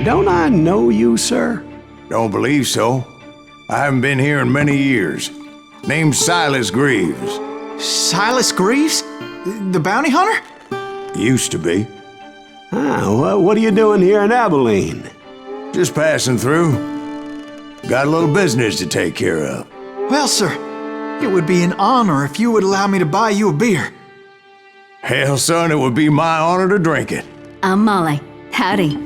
Don't I know you, sir? Don't believe so. I haven't been here in many years. Name's Silas Greaves. Silas Greaves? The bounty hunter? Used to be. What are you doing here in Abilene? Just passing through. Got a little business to take care of. Well, sir, it would be an honor if you would allow me to buy you a beer. Hell, son, it would be my honor to drink it. I'm Molly. Howdy.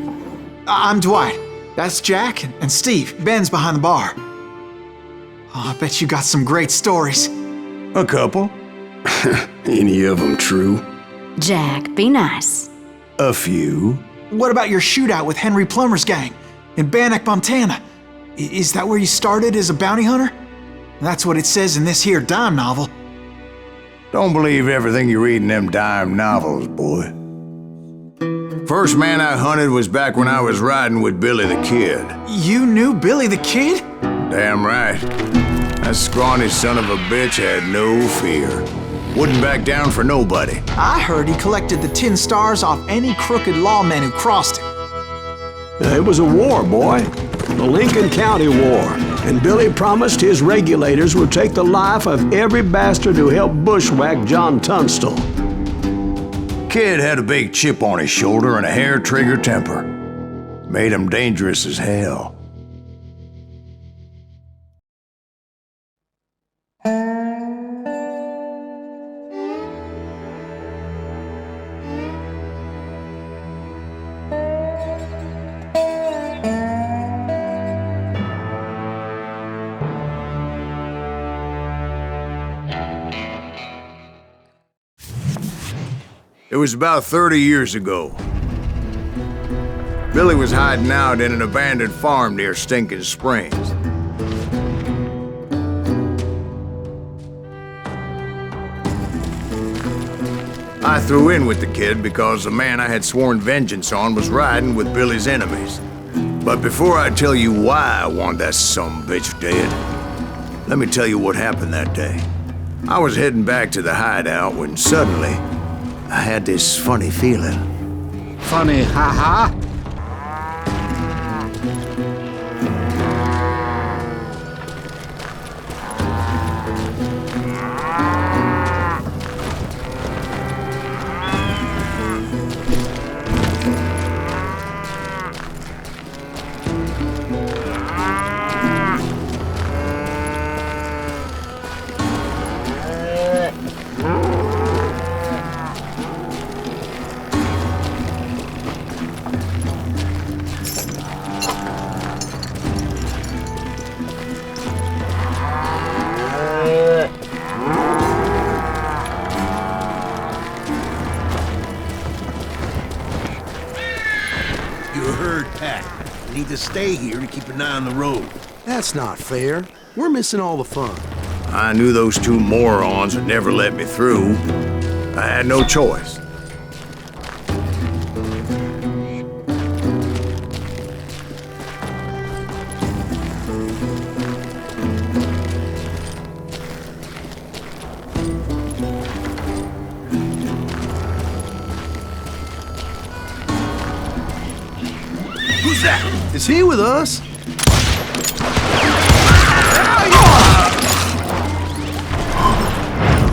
I'm Dwight. That's Jack and Steve. Ben's behind the bar. Oh, I bet you got some great stories. A couple. Any of them true? Jack, be nice. A few. What about your shootout with Henry Plummer's gang in Bannock, Montana? Is that where you started as a bounty hunter? That's what it says in this here dime novel. Don't believe everything you read in them dime novels, boy. First man I hunted was back when I was riding with Billy the Kid. You knew Billy the Kid? Damn right. That scrawny son of a bitch had no fear. Wouldn't back down for nobody. I heard he collected the 10 stars off any crooked lawman who crossed him. It was a war, boy. The Lincoln County War. And Billy promised his regulators would take the life of every bastard who helped bushwhack John Tunstall. Kid had a big chip on his shoulder and a hair-trigger temper. Made him dangerous as hell. It was about 30 years ago. Billy was hiding out in an abandoned farm near Stinking Springs. I threw in with the kid because the man I had sworn vengeance on was riding with Billy's enemies. But before I tell you why I want that sumbitch dead, let me tell you what happened that day. I was heading back to the hideout when suddenly I had this funny feeling. Funny, ha-ha? Need to stay here to keep an eye on the road. That's not fair. We're missing all the fun. I knew those two morons would never let me through. I had no choice. Who's that? Is he with us?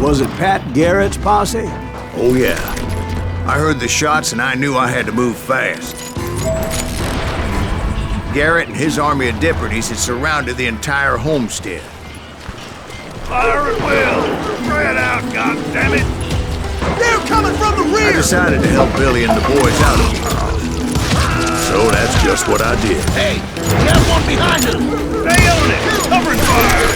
Was it Pat Garrett's posse? Oh yeah. I heard the shots and I knew I had to move fast. Garrett and his army of deputies had surrounded the entire homestead. Fire at will! Spread out, goddammit! They're coming from the rear! I decided to help Billy and the boys out of here. So that's just what I did. Hey, we have one behind us! Stay on it! Covering fire!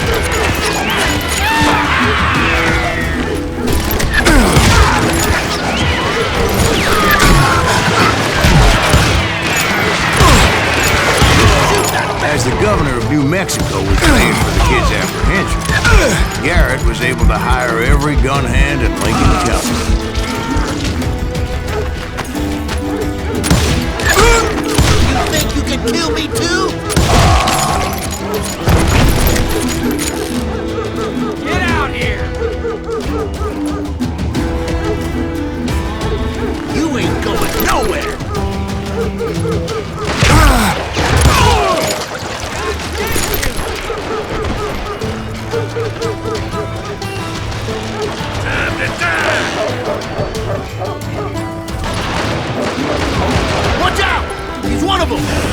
As the governor of New Mexico was blamed for the kid's apprehension, Garrett was able to hire every gun hand in Lincoln County. You think you can kill me too? Get out here! You ain't going nowhere!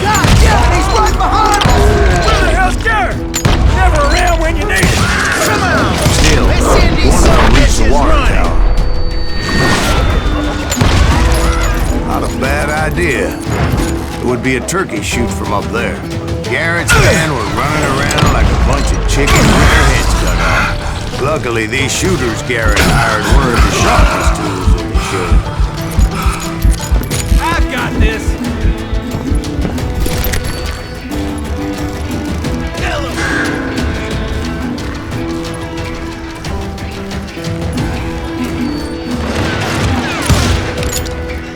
God, yeah, he's right behind us! Where the hell's Garrett? Never around when you need him. Come on! Still, Let's send these one of them reached the bitches water running. tower. Not a bad idea. It would be a turkey shoot from up there. Garrett's men were running around like a bunch of chickens with their heads cut off. Luckily, these shooters Garrett hired weren't the sharpest tools in the shed. I've got this.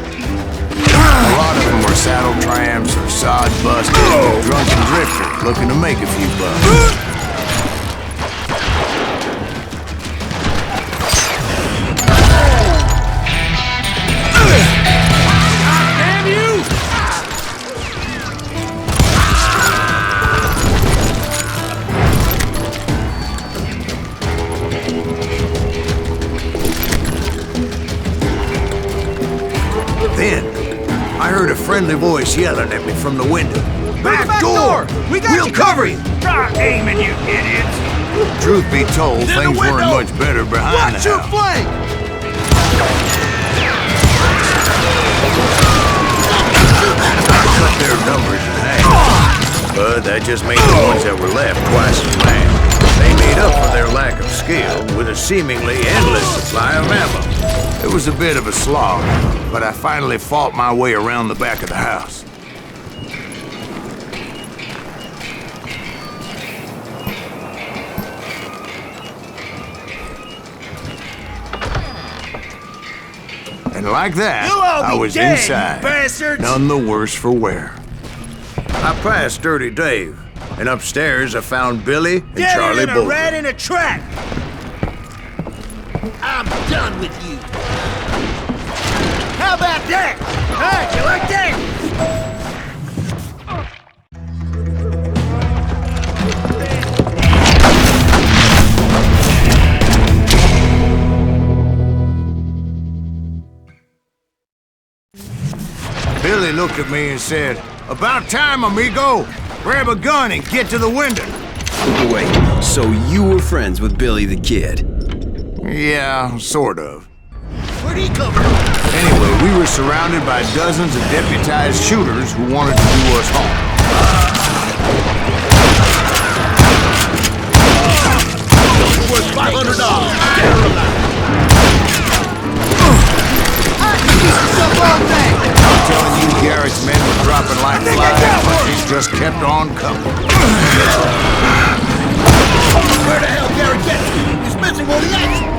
A lot of them were saddle tramps or sod busters or drunken drifters looking to make a few bucks. Damn you! Then, I heard a friendly voice yelling at me from the window. Back door! We'll cover you! Stop aiming, you idiots! Truth be told, In the things weren't window! much better behind Watch the your house. flank! Cut their numbers in half. But that just made the ones that were left twice as mad. They made up for their lack of skill with a seemingly endless supply of ammo. It was a bit of a slog, but I finally fought my way around the back of the house. And like that, You'll all I be was dead, you inside, bastards! none the worse for wear. I passed Dirty Dave, and upstairs I found Billy and Charlie in a Bolton. rat in a trap! I'm done with you! How about that? Huh? You like that? Billy looked at me and said, "About time, amigo! Grab a gun and get to the window." Wait, so you were friends with Billy the Kid? Yeah, sort of. Where'd he come from? Anyway, we were surrounded by dozens of deputized shooters who wanted to do us harm. Worth $500. Get her alive. I'm telling you, Garrett's men were dropping like flies, but he just kept on coming. Where the hell Garrett gets to? He's missing all the action.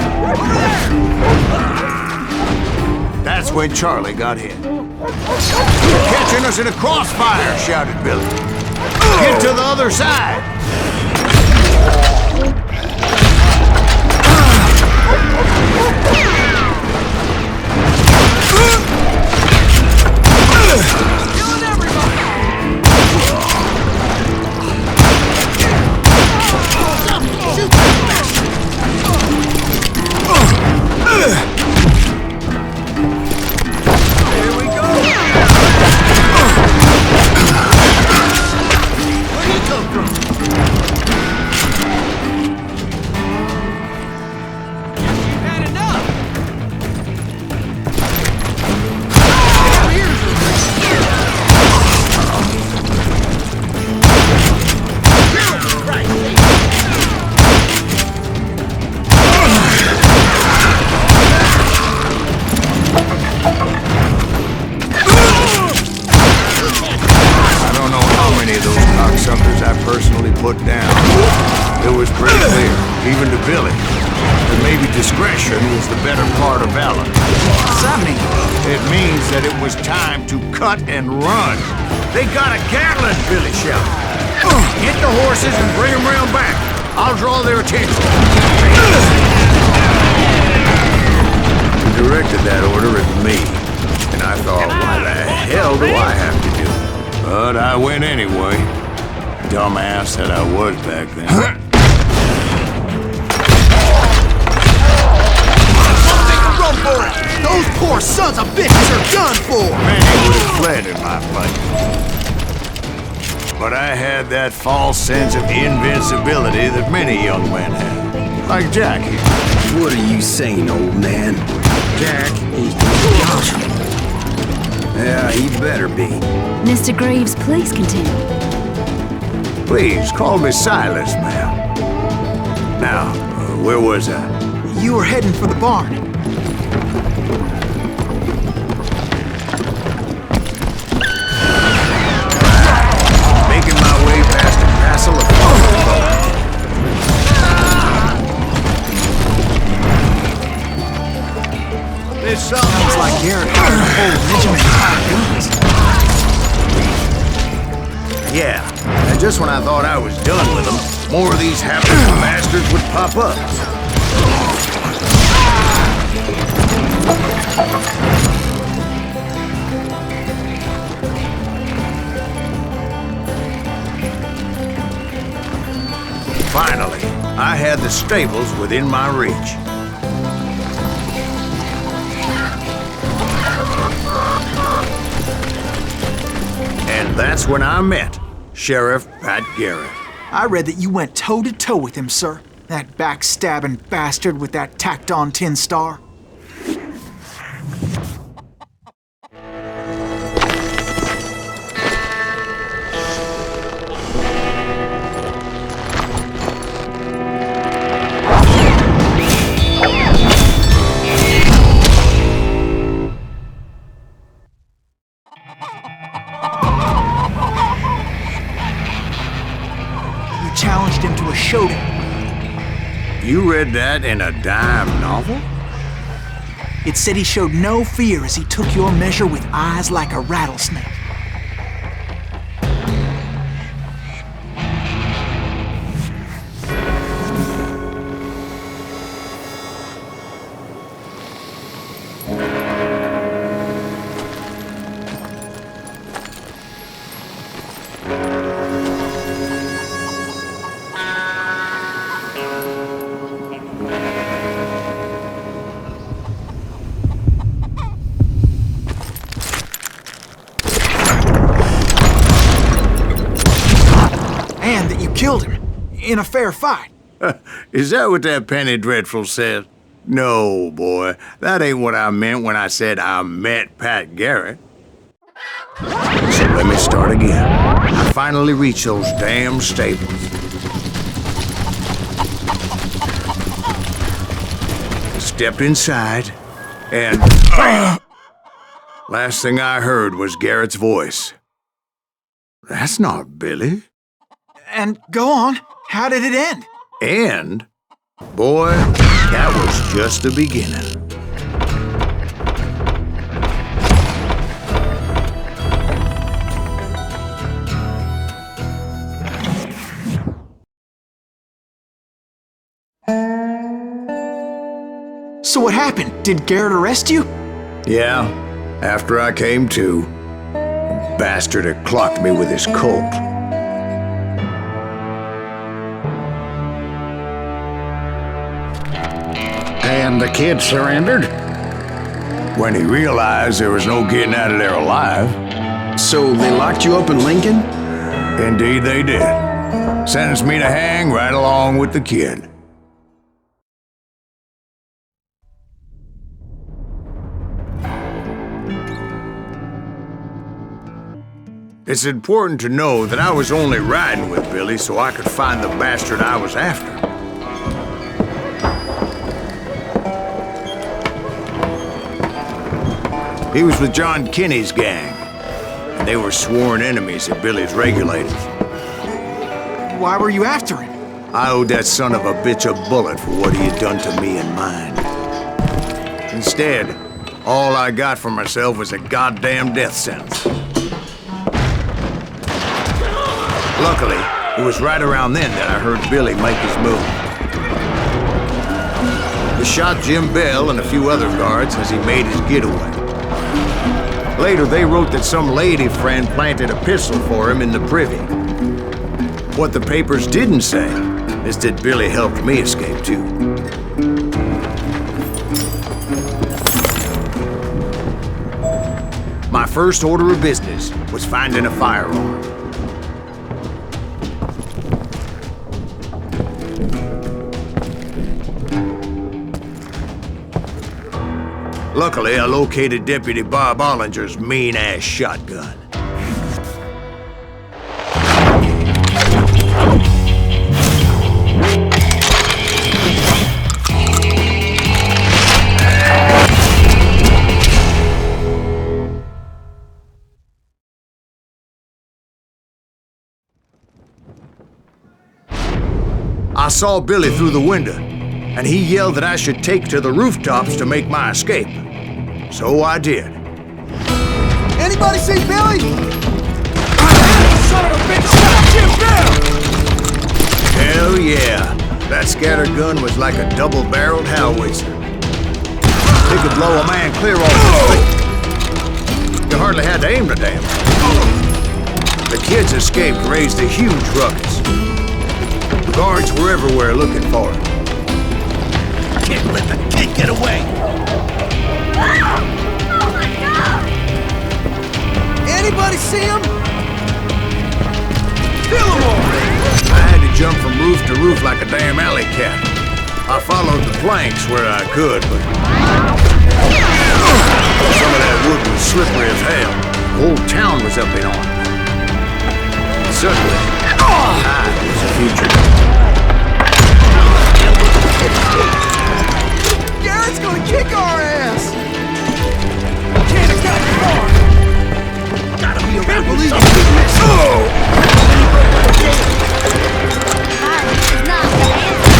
That's when Charlie got hit. "You're catching us in a crossfire!" shouted Billy. "Get to the other side!" Cocksuckers I personally put down. It was pretty clear, even to Billy, that maybe discretion was the better part of valor. What's that mean? It means that it was time to cut and run. "They got a Gatling!" Billy shouted. "Get the horses and bring them round back. I'll draw their attention." He directed that order at me, and I thought, why the hell do I have to do it? But I went anyway. Dumbass that I was back then. Run for it! Those poor sons of bitches are done for! Many would have fled in my fight. But I had that false sense of invincibility that many young men have. Like Jack here. What are you saying, old man? Jack is awesome. Yeah, he better be. Mr. Greaves, please continue. Please, call me Silas, ma'am. Now, where was I? You were heading for the barn. Making my way past a castle of bones. This Sounds like Garrett hired a whole regiment of guns. Yeah, and just when I thought I was done with them, more of these hapless bastards would pop up. Finally, I had the stables within my reach. And that's when I met Sheriff Pat Garrett. I read that you went toe-to-toe with him, sir. That backstabbing bastard with that tacked-on tin star. Challenged him to a showdown. You read that in a dime novel? It said he showed no fear as he took your measure with eyes like a rattlesnake. Killed him in a fair fight. Is that what that penny dreadful said? No, boy. That ain't what I meant when I said I met Pat Garrett. So let me start again. I finally reached those damn stables. Stepped inside, and last thing I heard was Garrett's voice. That's not Billy. And go on, how did it end? And, boy, that was just the beginning. So what happened? Did Garrett arrest you? Yeah, after I came to, the bastard had clocked me with his Colt. And the kid surrendered? When he realized there was no getting out of there alive. So they locked you up in Lincoln? Indeed they did. Sentenced me to hang right along with the kid. It's important to know that I was only riding with Billy so I could find the bastard I was after. He was with John Kinney's gang, and they were sworn enemies of Billy's regulators. Why were you after him? I owed that son of a bitch a bullet for what he had done to me and mine. Instead, all I got for myself was a goddamn death sentence. Luckily, it was right around then that I heard Billy make his move. He shot Jim Bell and a few other guards as he made his getaway. Later, they wrote that some lady friend planted a pistol for him in the privy. What the papers didn't say is that Billy helped me escape, too. My first order of business was finding a firearm. Luckily, I located Deputy Bob Ollinger's mean-ass shotgun. I saw Billy through the window, and he yelled that I should take to the rooftops to make my escape. So I did. Anybody see Billy? Son of a bitch, shut him down! Hell yeah. That scattergun was like a double-barreled howitzer. It could blow a man clear off his feet. You hardly had to aim the damn thing. The kids escaped raised a huge ruckus. The guards were everywhere looking for him. Can't let the kid get away! Oh my God! Anybody see him? Kill them all! I had to jump from roof to roof like a damn alley cat. I followed the planks where I could, but some of that wood was slippery as hell. The whole town was up in arms. Suddenly, I was a fugitive. Garrett's gonna kick our ass! Can't have gotten far! Gotta be around believe some it. big mess. Violence is not the answer.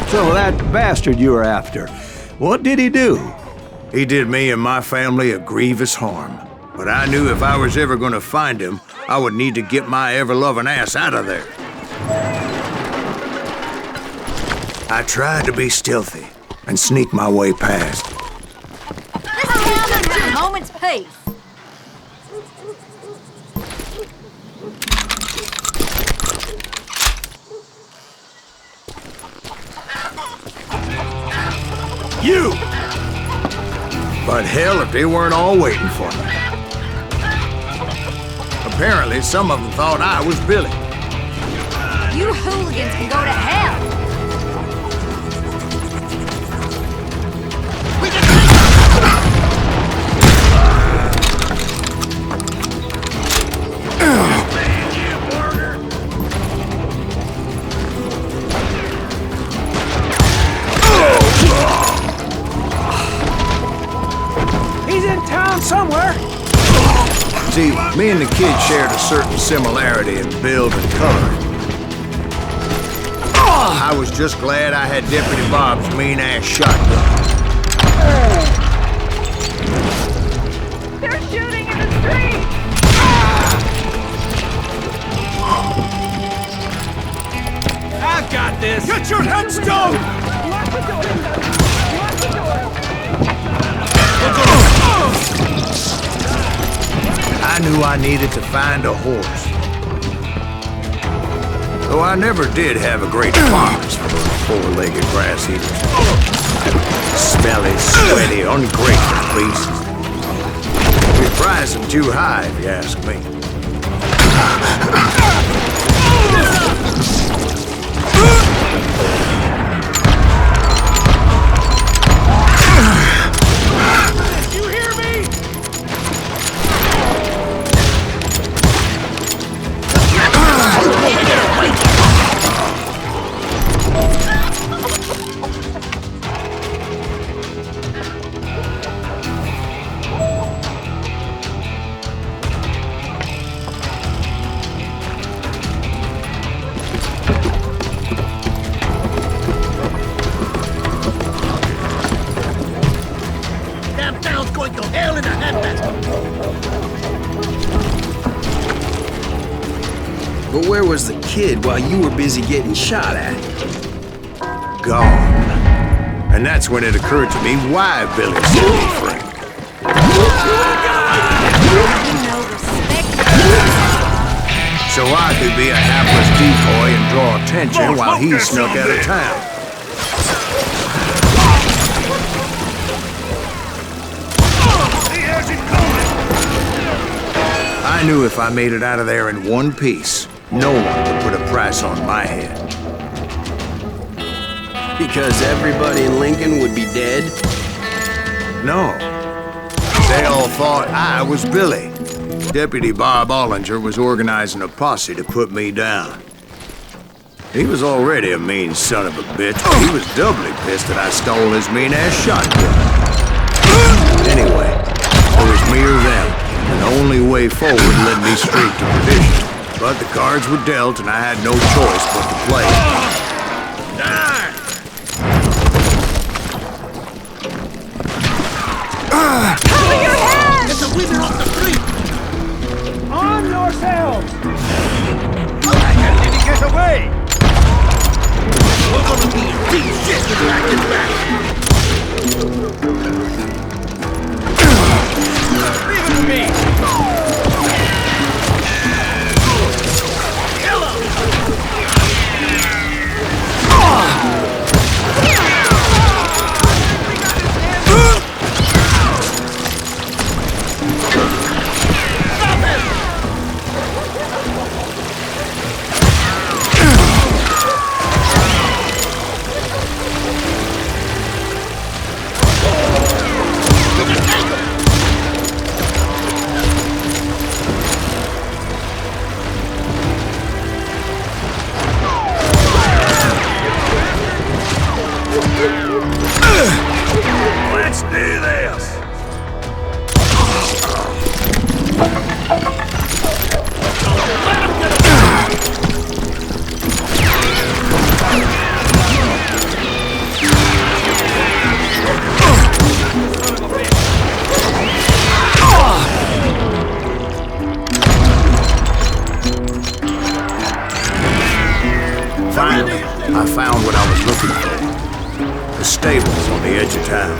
So that bastard you were after, what did he do? He did me and my family a grievous harm. But I knew if I was ever gonna find him, I would need to get my ever-loving ass out of there. I tried to be stealthy and sneak my way past. This town needs a moment's peace. You! But hell, if they weren't all waiting for me. Apparently, some of them thought I was Billy. You hooligans can go to hell. He's in town somewhere! See, me and the kid shared a certain similarity in build and color. I was just glad I had Deputy Bob's mean-ass shotgun. They're shooting in the street. I've got this! Get your headstone! I knew I needed to find a horse. Though I never did have a great fondness for those four-legged grass eaters. Smelly, sweaty, ungrateful beasts. We prize them too high, if you ask me. You hear me? Damn town's going to hell in a handbasket! But where was the kid while you were busy getting shot at? Gone. And that's when it occurred to me why Billy set me free. So I could be a hapless decoy and draw attention while he snuck out of town. I knew if I made it out of there in one piece, no one would put a price on my head. Because everybody in Lincoln would be dead? No. They all thought I was Billy. Deputy Bob Ollinger was organizing a posse to put me down. He was already a mean son of a bitch, but he was doubly pissed that I stole his mean-ass shotgun. Anyway, it was me or them, and the only way forward led me straight to perdition. But the cards were dealt, and I had no choice but to play. Cover your head! Get the winner off the street! Arm yourselves! I can't let it get away! We're gonna be a big shit with Racket's back! Leave it to me! Kill him! Let's do this! Finally, I found what I was looking for. The stables on the edge of town.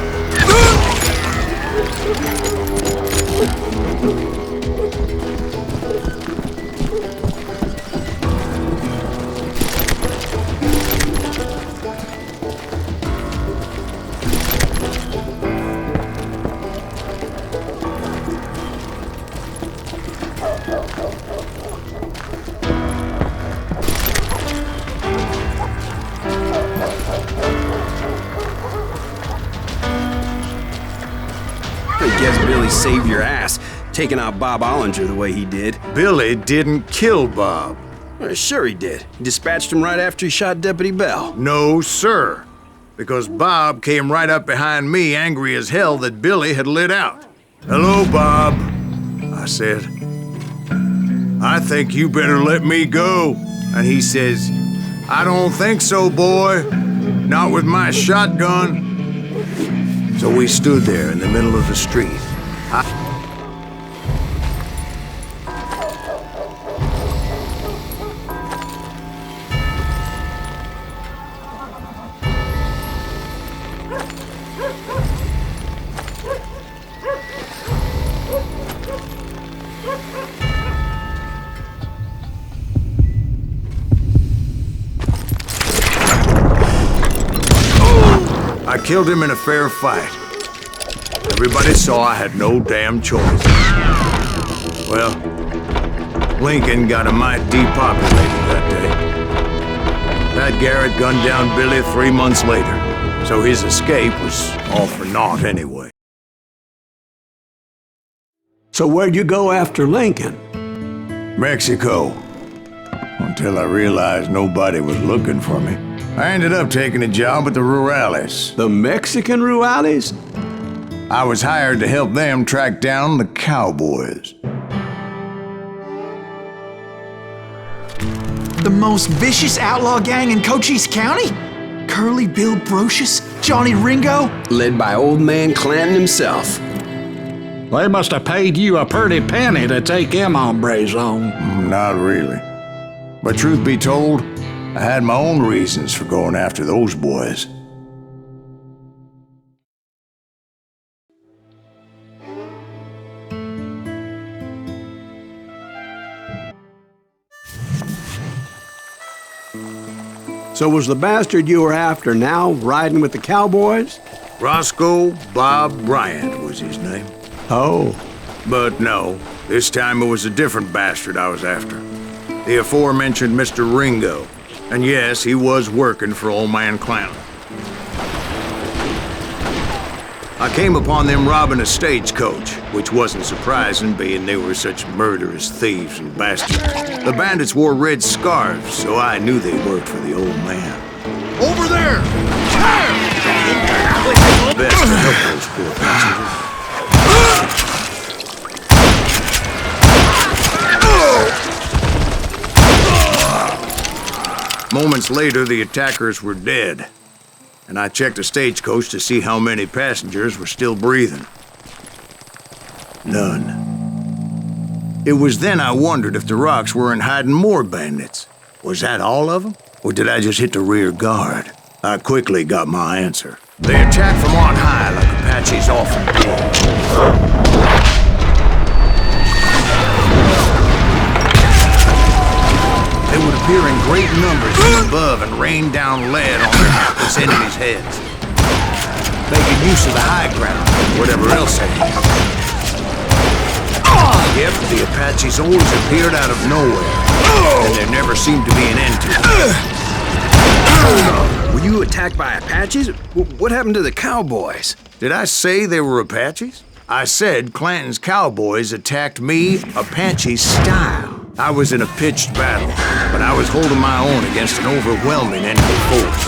I guess Billy saved your ass, taking out Bob Ollinger the way he did. Billy didn't kill Bob. Well, sure he did. He dispatched him right after he shot Deputy Bell. No, sir. Because Bob came right up behind me, angry as hell that Billy had lit out. "Hello, Bob," I said. "I think you better let me go." And he says, "I don't think so, boy. Not with my shotgun." So we stood there in the middle of the street. I killed him in a fair fight. Everybody saw I had no damn choice. Well, Lincoln got a mite depopulated that day. That Garrett gunned down Billy 3 months later, so his escape was all for naught anyway. So where'd you go after Lincoln? Mexico. Until I realized nobody was looking for me. I ended up taking a job at the Rurales. The Mexican Rurales? I was hired to help them track down the cowboys. The most vicious outlaw gang in Cochise County? Curly Bill Brocious? Johnny Ringo? Led by old man Clanton himself. They must have paid you a pretty penny to take them hombres on. Not really. But truth be told, I had my own reasons for going after those boys. So was the bastard you were after now riding with the cowboys? Roscoe Bob Bryant was his name. Oh. But no, this time it was a different bastard I was after. The aforementioned Mr. Ringo. And yes, he was working for Old Man Clanton. I came upon them robbing a stagecoach, which wasn't surprising, being they were such murderous thieves and bastards. The bandits wore red scarves, so I knew they worked for the old man. Over there! Best to help those poor passengers. Moments later, the attackers were dead, and I checked the stagecoach to see how many passengers were still breathing. None. It was then I wondered if the rocks weren't hiding more bandits. Was that all of them? Or did I just hit the rear guard? I quickly got my answer. They attacked from on high like Apaches often do. They would appear in great numbers from above and rain down lead on their hapless enemies' heads, making use of the high ground, whatever else they had. Yep, the Apaches always appeared out of nowhere, and there never seemed to be an end to it. Were you attacked by Apaches? What happened to the cowboys? Did I say they were Apaches? I said Clanton's cowboys attacked me Apache style. I was in a pitched battle, but I was holding my own against an overwhelming enemy force.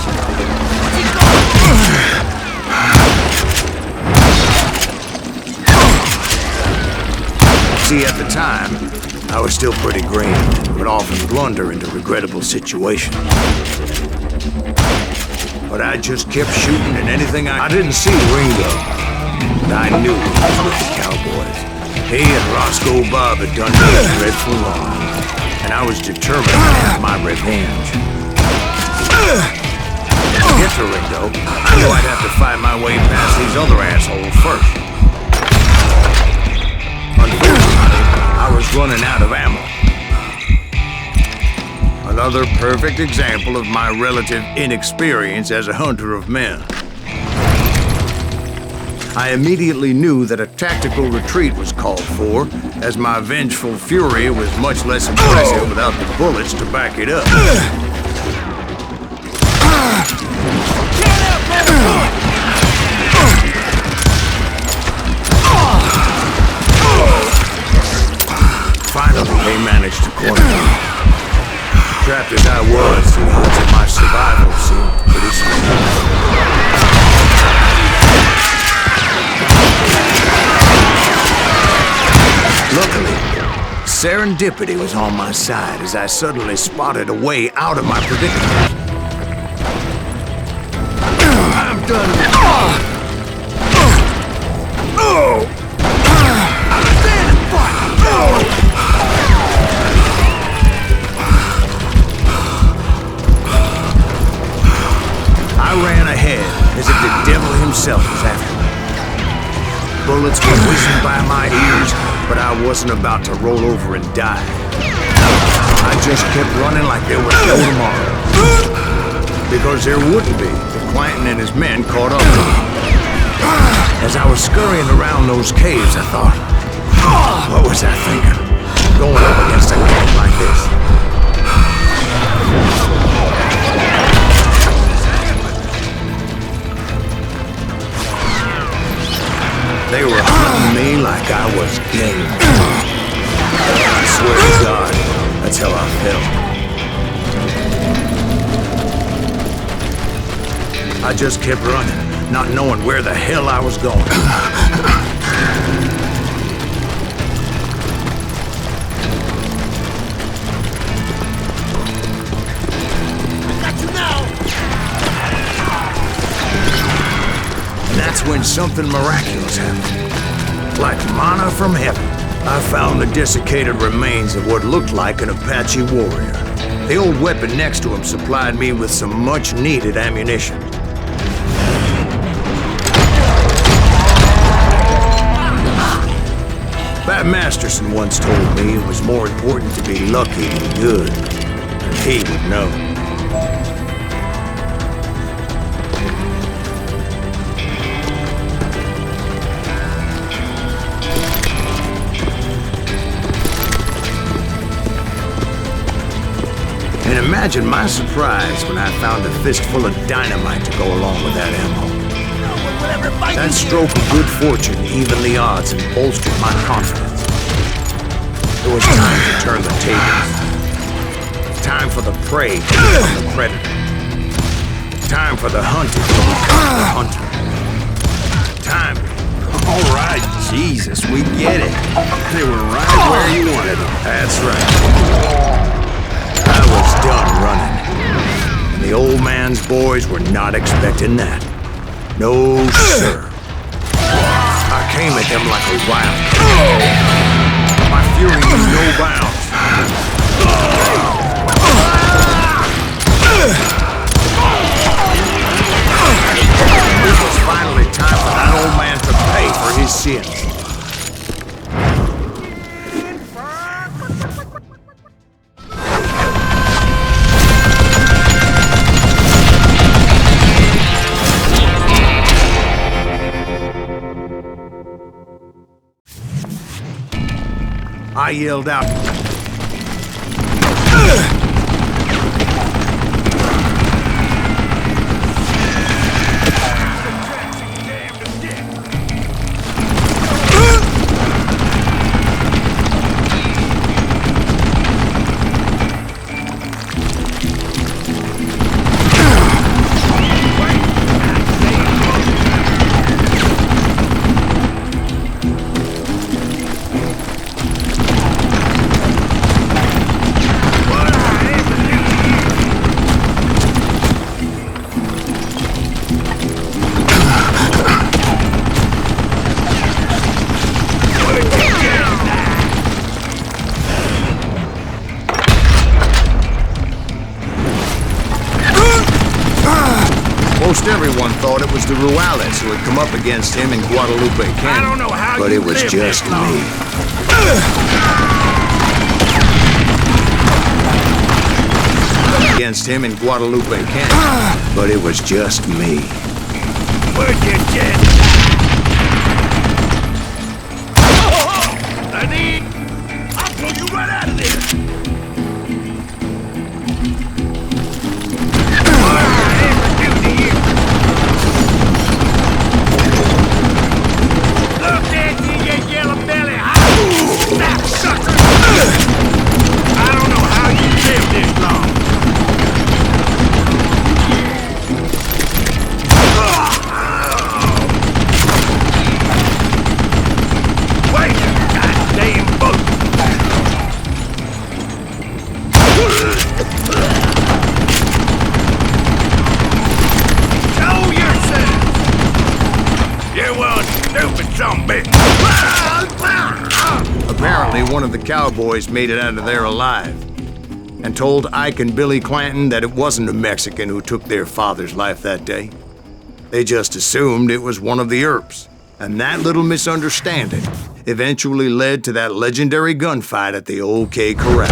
See, at the time, I was still pretty green, but often blunder into regrettable situations. But I just kept shooting at anything I didn't see Ringo, but I knew he was with the cowboys. He and Roscoe Bob had done me a dreadful wrong, and I was determined to have my revenge. To get to Ringo, I knew I'd have to fight my way past these other assholes first. Unfortunately, I was running out of ammo. Another perfect example of my relative inexperience as a hunter of men. I immediately knew that a tactical retreat was called for, as my vengeful fury was much less impressive without the bullets to back it up. Finally, they managed to corner me. Trapped as I was, the odds of my survival seemed pretty slim. Luckily, serendipity was on my side as I suddenly spotted a way out of my predicament. I'm done. I ran ahead as if the devil himself was after me. Bullets were whizzing by my ears, but I wasn't about to roll over and die. I just kept running like there was no tomorrow. Because there wouldn't be if Clanton and his men caught up with me. As I was scurrying around those caves, I thought, what was I thinking? Going up against a gang like this. They were hunting me like I was game. I swear to God, that's how I felt. I just kept running, not knowing where the hell I was going. That's when something miraculous happened. Like manna from heaven, I found the desiccated remains of what looked like an Apache warrior. The old weapon next to him supplied me with some much-needed ammunition. Pat Masterson once told me it was more important to be lucky than good, and he would know. imagine my surprise when I found a fistful of dynamite to go along with that ammo. That stroke of good fortune evened the odds and bolstered my confidence. It was time to turn the tables. Time for the prey to become the predator. Time for the hunted to become the hunter. Time. All right, Jesus, we get it. They were right where you wanted them. That's right. I was done running. And the old man's boys were not expecting that. No, sir. I came at them like a wildcat. My fury knew no bounds. It was finally time for that old man to pay for his sins. I yelled out. Most everyone thought it was the Juarez who had come up against him in Guadalupe Canyon. I don't know how but you it was lived just this long. me. Against him in Guadalupe Canyon. But it was just me. Where'd you get? I'll pull you right out of there. I don't know how you lived this long. Wait a goddamn boat. Show yourself. You one stupid zombie. Apparently, one of the cowboys made it out of there alive and told Ike and Billy Clanton that it wasn't a Mexican who took their father's life that day. They just assumed it was one of the Earps, and that little misunderstanding eventually led to that legendary gunfight at the OK Corral.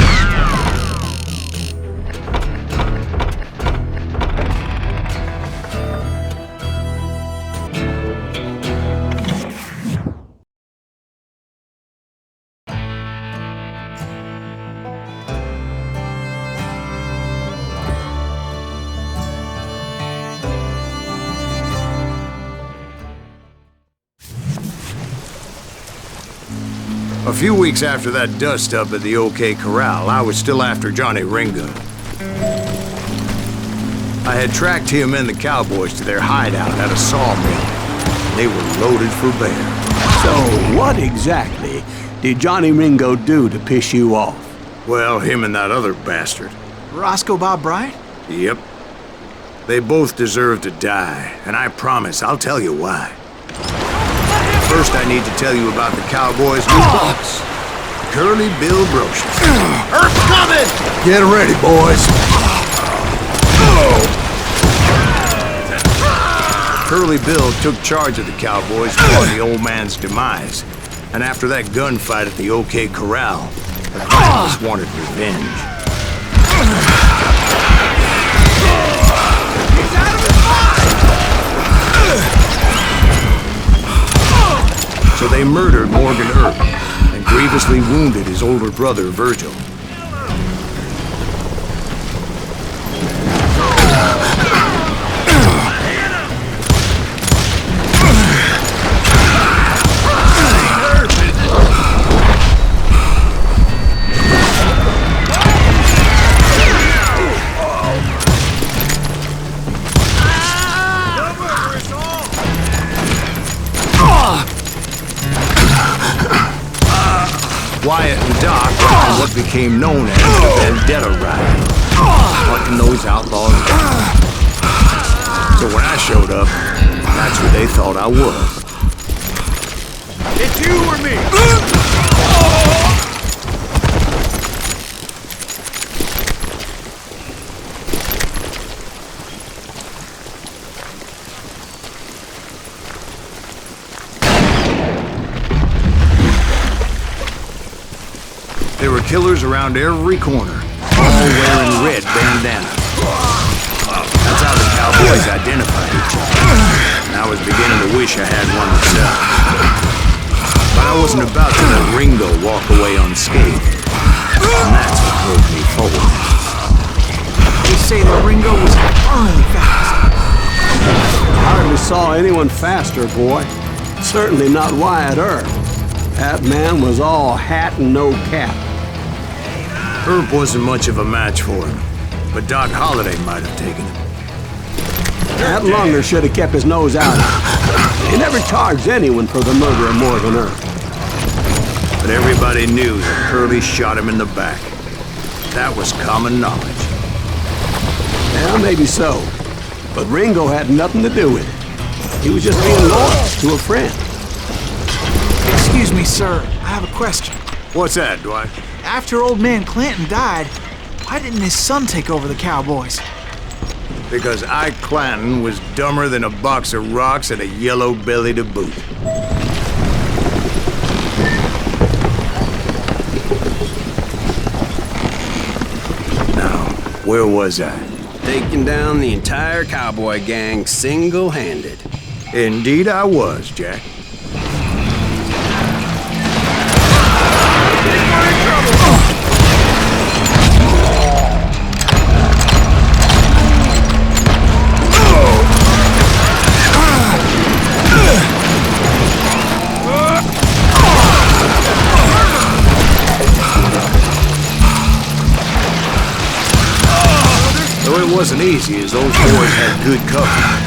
A few weeks after that dust-up at the OK Corral, I was still after Johnny Ringo. I had tracked him and the cowboys to their hideout at a sawmill. They were loaded for bear. So, what exactly did Johnny Ringo do to piss you off? Well, him and that other bastard. Roscoe Bob Bryant? Yep. They both deserve to die, and I promise I'll tell you why. First, I need to tell you about the Cowboys' new boss, Curly Bill Brocious. Earth's coming! Get ready, boys. Curly Bill took charge of the Cowboys before the old man's demise, and after that gunfight at the OK Corral, the Cowboys wanted revenge. So they murdered Morgan Earp and grievously wounded his older brother, Virgil. Wyatt and Doc were on what became known as the Vendetta Ride, hunting those outlaws down. So when I showed up, that's who they thought I was. It's you or me! There were killers around every corner, all wearing red bandanas. That's how the cowboys identified each other. And I was beginning to wish I had one myself. But I wasn't about to let Ringo walk away unscathed. And that's what drove me forward. They say that Ringo was eternally fast. Hardly saw anyone faster, boy. Certainly not Wyatt Earp. That man was all hat and no cap. Earp wasn't much of a match for him, but Doc Holliday might have taken him. That lunger should have kept his nose out. He never charged anyone for the murder of Morgan Earp. But everybody knew that Curly shot him in the back. That was common knowledge. Yeah, maybe so. But Ringo had nothing to do with it. He was just being loyal to a friend. Excuse me, sir. I have a question. What's that, Dwight? After old man Clanton died, why didn't his son take over the Cowboys? Because Ike Clanton was dumber than a box of rocks and a yellow belly to boot. Now, where was I? Taking down the entire cowboy gang single-handed. Indeed I was, Jack. Though it wasn't easy, as those boys had good cover.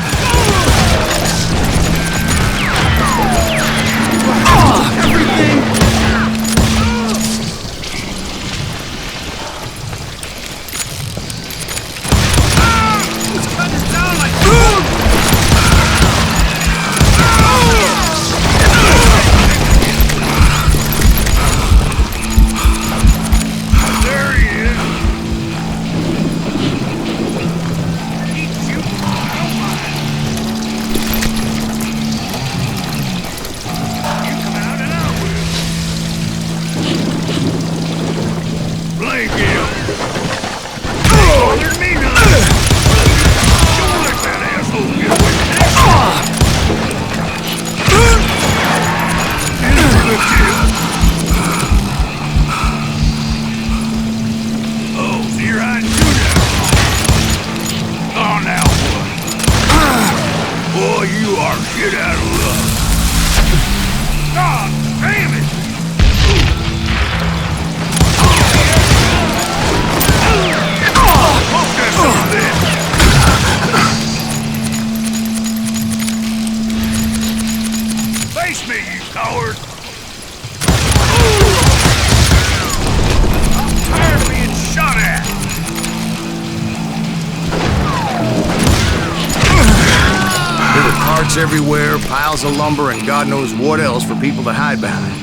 Everywhere, piles of lumber, and God knows what else for people to hide behind.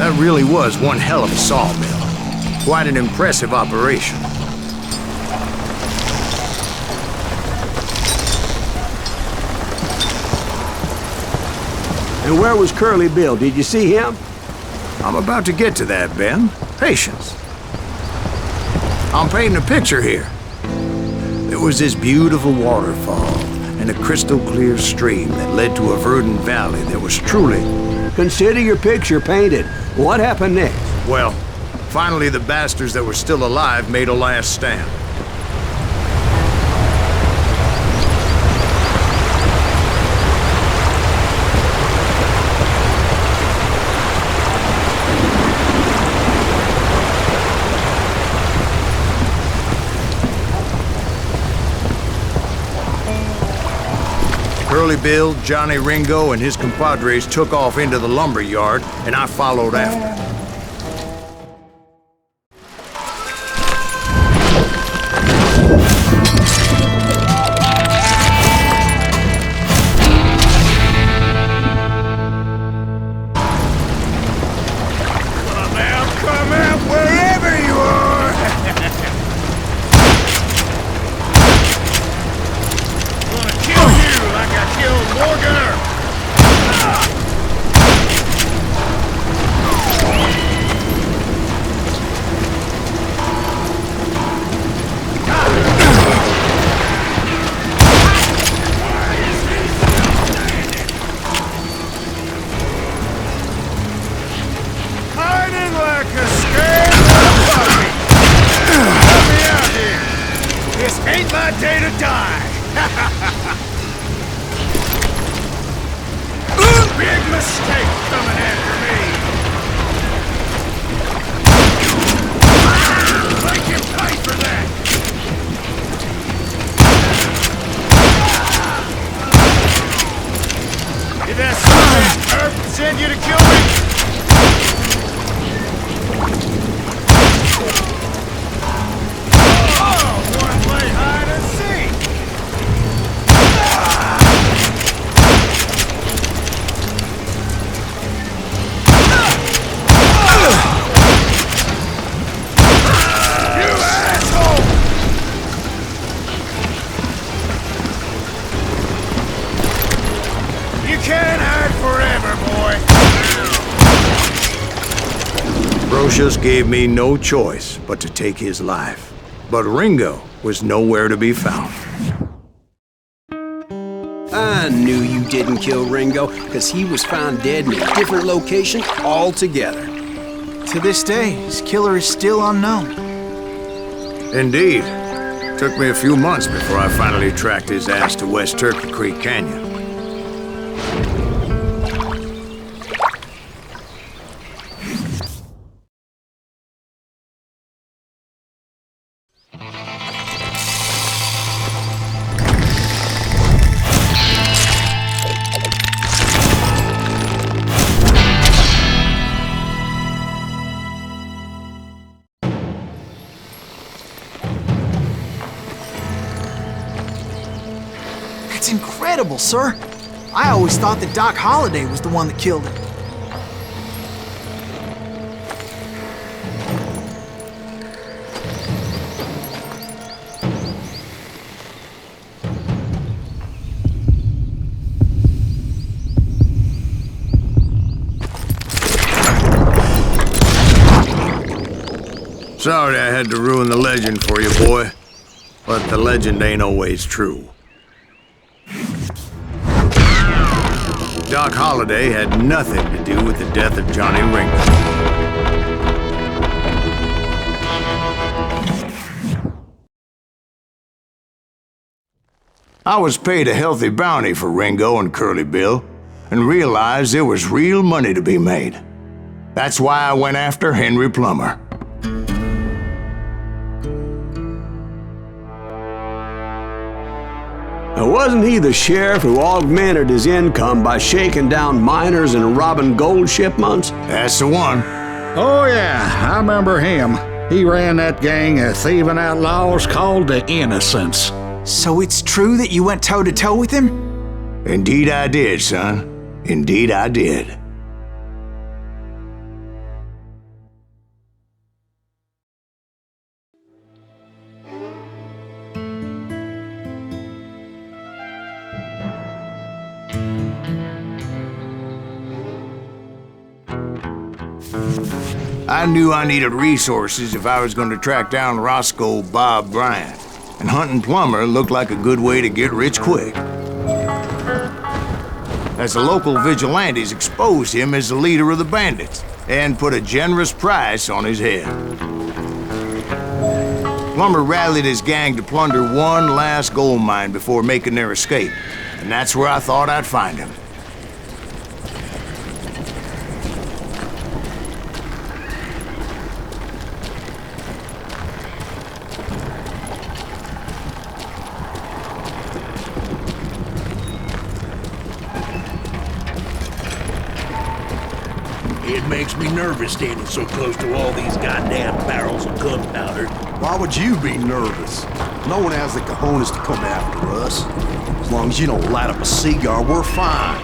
That really was one hell of a sawmill. Quite an impressive operation. And where was Curly Bill? Did you see him? I'm about to get to that, Ben. Patience. I'm painting a picture here. There was this beautiful waterfall and a crystal clear stream that led to a verdant valley that was truly... Consider your picture painted. What happened next? Well, finally the bastards that were still alive made a last stand. Curly Bill, Johnny Ringo, and his compadres took off into the lumber yard, and I followed after. like a scared little puppy. Let me out here. This ain't my day to die. Big mistake coming after me. Make him pay for that. Did that son of a send you to kill me? Oh, one play hide and seek. You asshole! You can't hide forever, boy. Brocious gave me no choice but to take his life. But Ringo was nowhere to be found. I knew you didn't kill Ringo, because he was found dead in a different location altogether. To this day, his killer is still unknown. Indeed. Took me a few months before I finally tracked his ass to West Turkey Creek Canyon. That's incredible, sir. I always thought that Doc Holliday was the one that killed him. Sorry I had to ruin the legend for you, boy. But the legend ain't always true. Doc Holliday had nothing to do with the death of Johnny Ringo. I was paid a healthy bounty for Ringo and Curly Bill, and realized there was real money to be made. That's why I went after Henry Plummer. Now, wasn't he the sheriff who augmented his income by shaking down miners and robbing gold shipments? That's the one. Oh, yeah, I remember him. He ran that gang of thieving outlaws called the Innocents. So it's true that you went toe-to-toe with him? Indeed I did, son. Indeed I did. I knew I needed resources if I was going to track down Roscoe Bob Bryant, and hunting Plummer looked like a good way to get rich quick. As the local vigilantes exposed him as the leader of the bandits, and put a generous price on his head. Plummer rallied his gang to plunder one last gold mine before making their escape, and that's where I thought I'd find him. It makes me nervous standing so close to all these goddamn barrels of gunpowder. Why would you be nervous? No one has the cojones to come after us. As long as you don't light up a cigar, we're fine.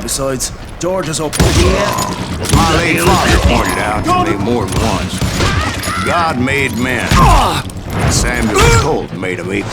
Besides, George is up here. My late father pointed out to me more than once. God made men. Samuel Colt made them equal.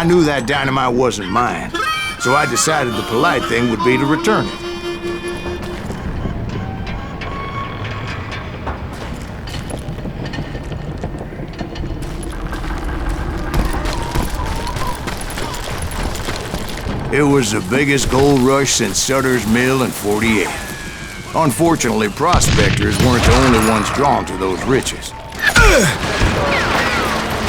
knew that dynamite wasn't mine, so I decided the polite thing would be to return it. It was the biggest gold rush since Sutter's Mill in '48. Unfortunately, prospectors weren't the only ones drawn to those riches.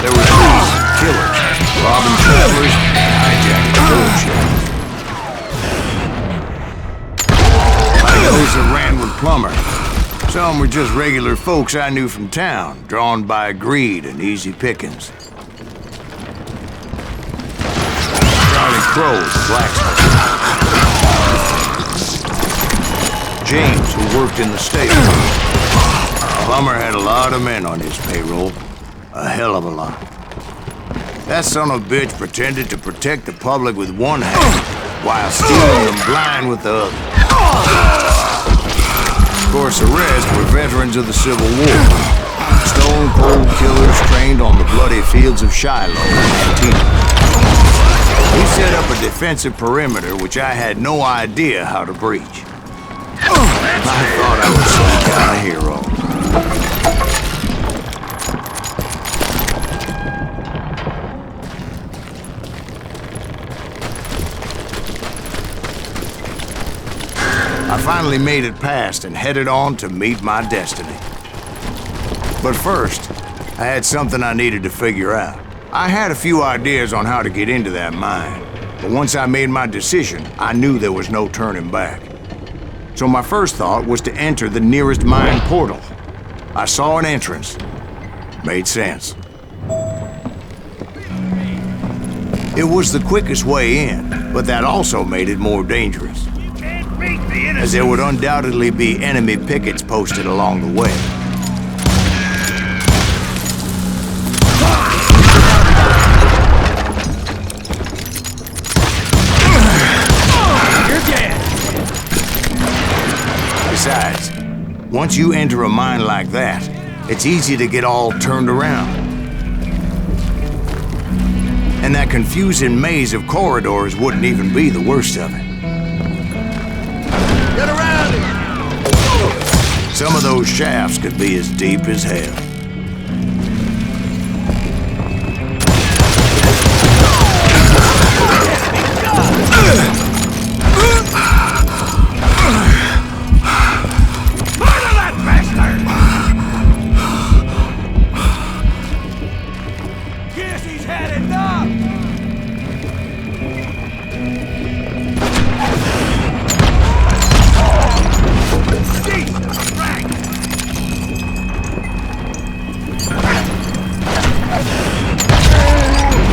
There were thieves, killers, robbing travelers, and hijacking gold ships. Like those that ran with Plummer. Some were just regular folks I knew from town, drawn by greed and easy pickings. Crows, blacksmith. James, who worked in the stable. Plummer had a lot of men on his payroll. A hell of a lot. That son of a bitch pretended to protect the public with one hand, while stealing them blind with the other. Of course, the rest were veterans of the Civil War. Stone cold killers trained on the bloody fields of Shiloh and Antietam. He set up a defensive perimeter which I had no idea how to breach. I thought I was some kind of hero. I finally made it past and headed on to meet my destiny. But first, I had something I needed to figure out. I had a few ideas on how to get into that mine, but once I made my decision, I knew there was no turning back. So my first thought was to enter the nearest mine portal. I saw an entrance. Made sense. It was the quickest way in, but that also made it more dangerous, as there would undoubtedly be enemy pickets posted along the way. Besides, once you enter a mine like that, it's easy to get all turned around. And that confusing maze of corridors wouldn't even be the worst of it. Get around it! Some of those shafts could be as deep as hell.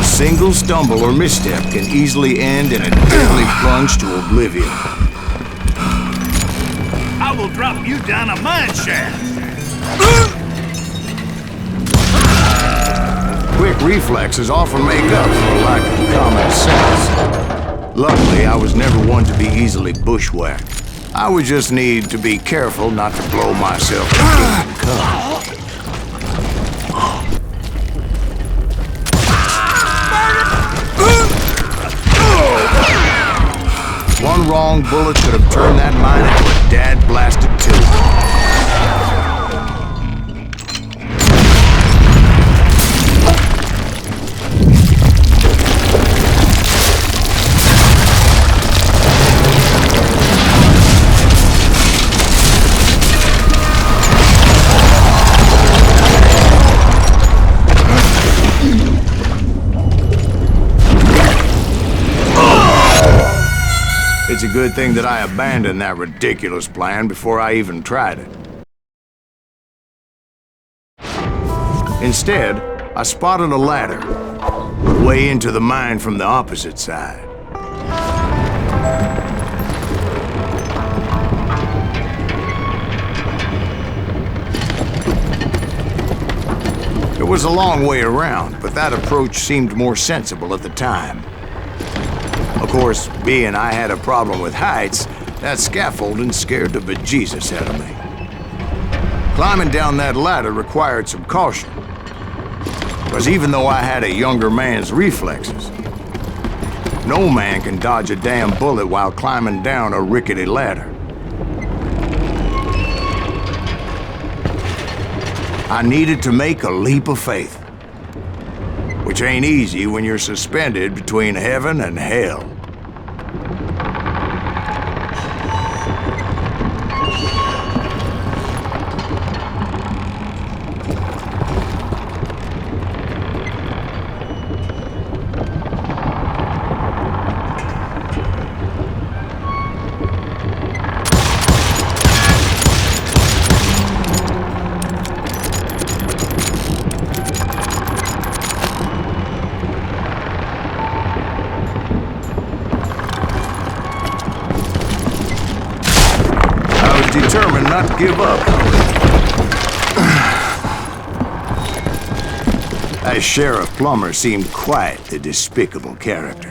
Single stumble or misstep can easily end in a deadly plunge to oblivion. I will drop you down a mine shaft. Quick reflexes often make up for a lack of common sense. Luckily, I was never one to be easily bushwhacked. I would just need to be careful not to blow myself to kingdom come. One wrong bullet could have turned that mine into a dad-blasted tube. It's a good thing that I abandoned that ridiculous plan before I even tried it. Instead, I spotted a ladder, way into the mine from the opposite side. It was a long way around, but that approach seemed more sensible at the time. Of course, being I had a problem with heights, that scaffolding scared the bejesus out of me. Climbing down that ladder required some caution, because even though I had a younger man's reflexes, No man can dodge a damn bullet while climbing down a rickety ladder. I needed to make a leap of faith, which ain't easy when you're suspended between heaven and hell. Determined not to give up. That Sheriff Plummer seemed quite the despicable character.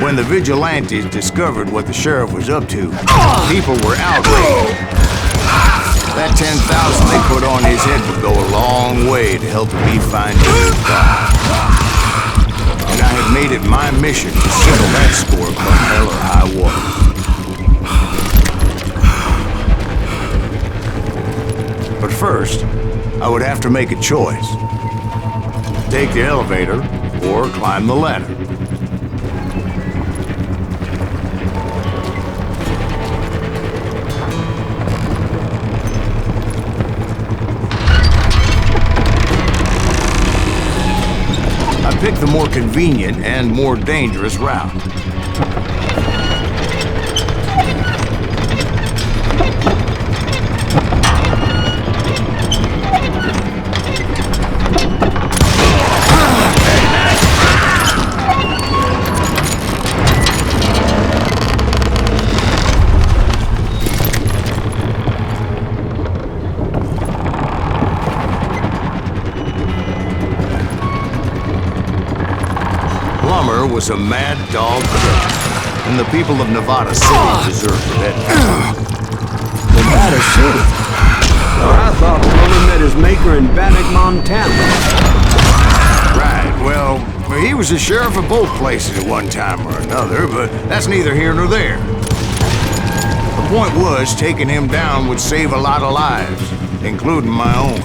When the vigilantes discovered what the sheriff was up to, people were outraged. That 10,000 they put on his head would go a long way to help me find his God. And I had made it my mission to settle that score come hell or high water. But first, I would have to make a choice. Take the elevator or climb the ladder. I picked the more convenient and more dangerous route. Was a mad dog killer, and the people of Nevada City deserved it. Nevada City? Well, I thought Plummer met his maker in Bannock, Montana. Right, well, he was the sheriff of both places at one time or another, but that's neither here nor there. The point was, taking him down would save a lot of lives, including my own.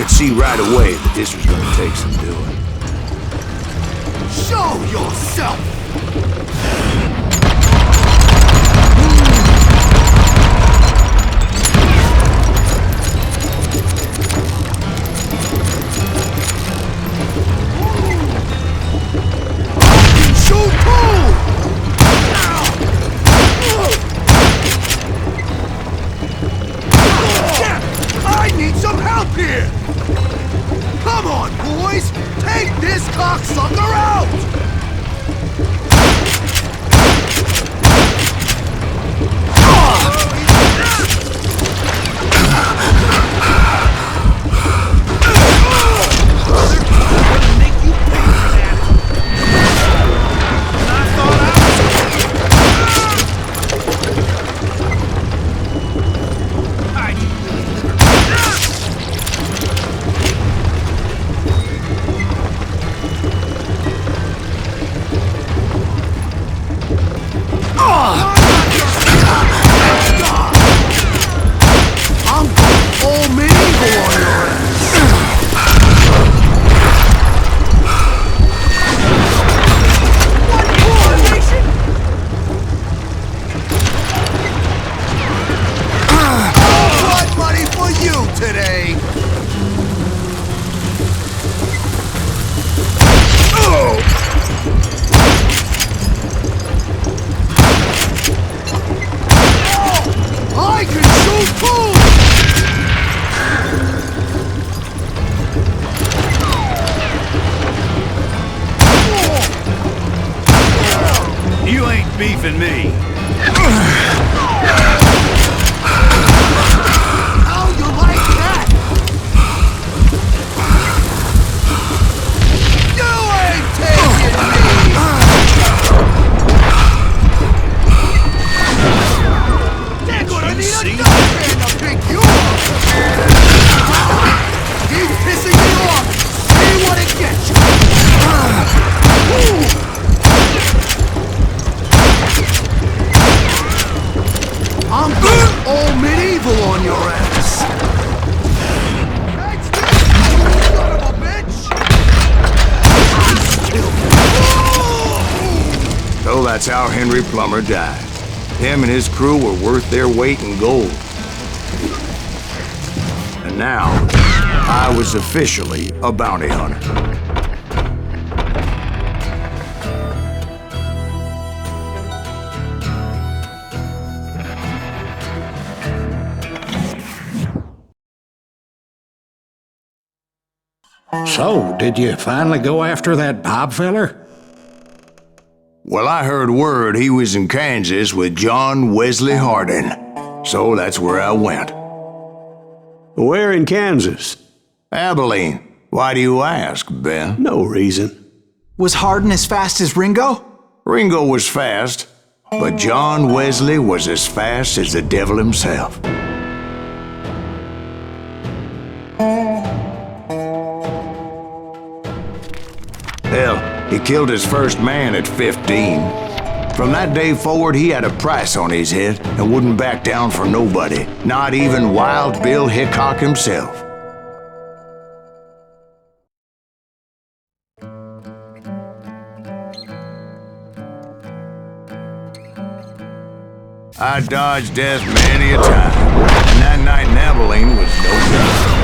See right away that this was going to take some doing. Show yourself! Shoot cool! I need some help here! Come on, boys! Take this cocksucker out! bluffing me. How you like that? You ain't taking me! They're gonna need a dustpan to pick you up! Keep pissing me off! See what it gets you! I'm going all medieval on your ass! Thanks, man! Son of a bitch! So that's how Henry Plummer died. Him and his crew were worth their weight in gold. And now, I was officially a bounty hunter. So, did you finally go after that Bob feller? Well, I heard word he was in Kansas with John Wesley Hardin. So that's where I went. Where in Kansas? Abilene. Why do you ask, Ben? No reason. Was Hardin as fast as Ringo? Ringo was fast, but John Wesley was as fast as the devil himself. Hell, he killed his first man at 15. From that day forward, he had a price on his head and wouldn't back down for nobody, not even Wild Bill Hickok himself. I dodged death many a time, and that night in Abilene was no different.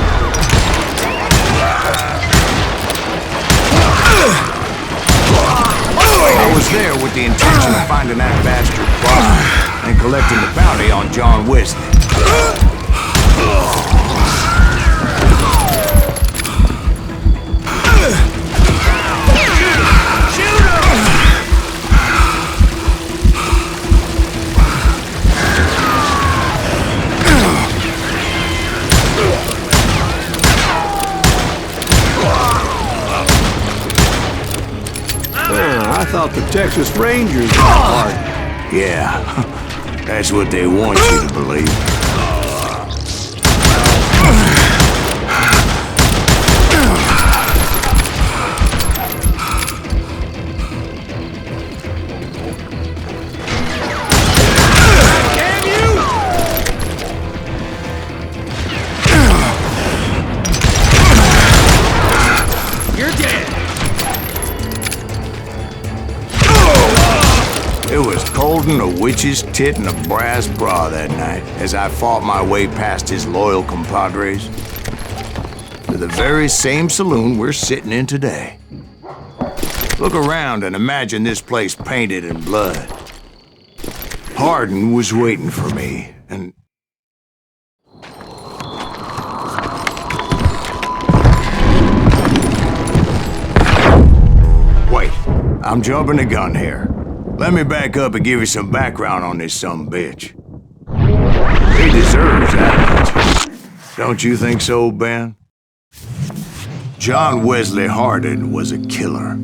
I was there with the intention of finding that bastard Bob and collecting the bounty on John Wesley. I thought the Texas Rangers were hard. Yeah, that's what they want you to believe. It was Colton, a witch's tit, and a brass bra that night as I fought my way past his loyal compadres to the very same saloon we're sitting in today. Look around and imagine this place painted in blood. Hardin was waiting for me, and wait, I'm jumping the gun here. Let me back up and give you some background on this sumbitch. He deserves that much. Don't you think so, Ben? John Wesley Hardin was a killer.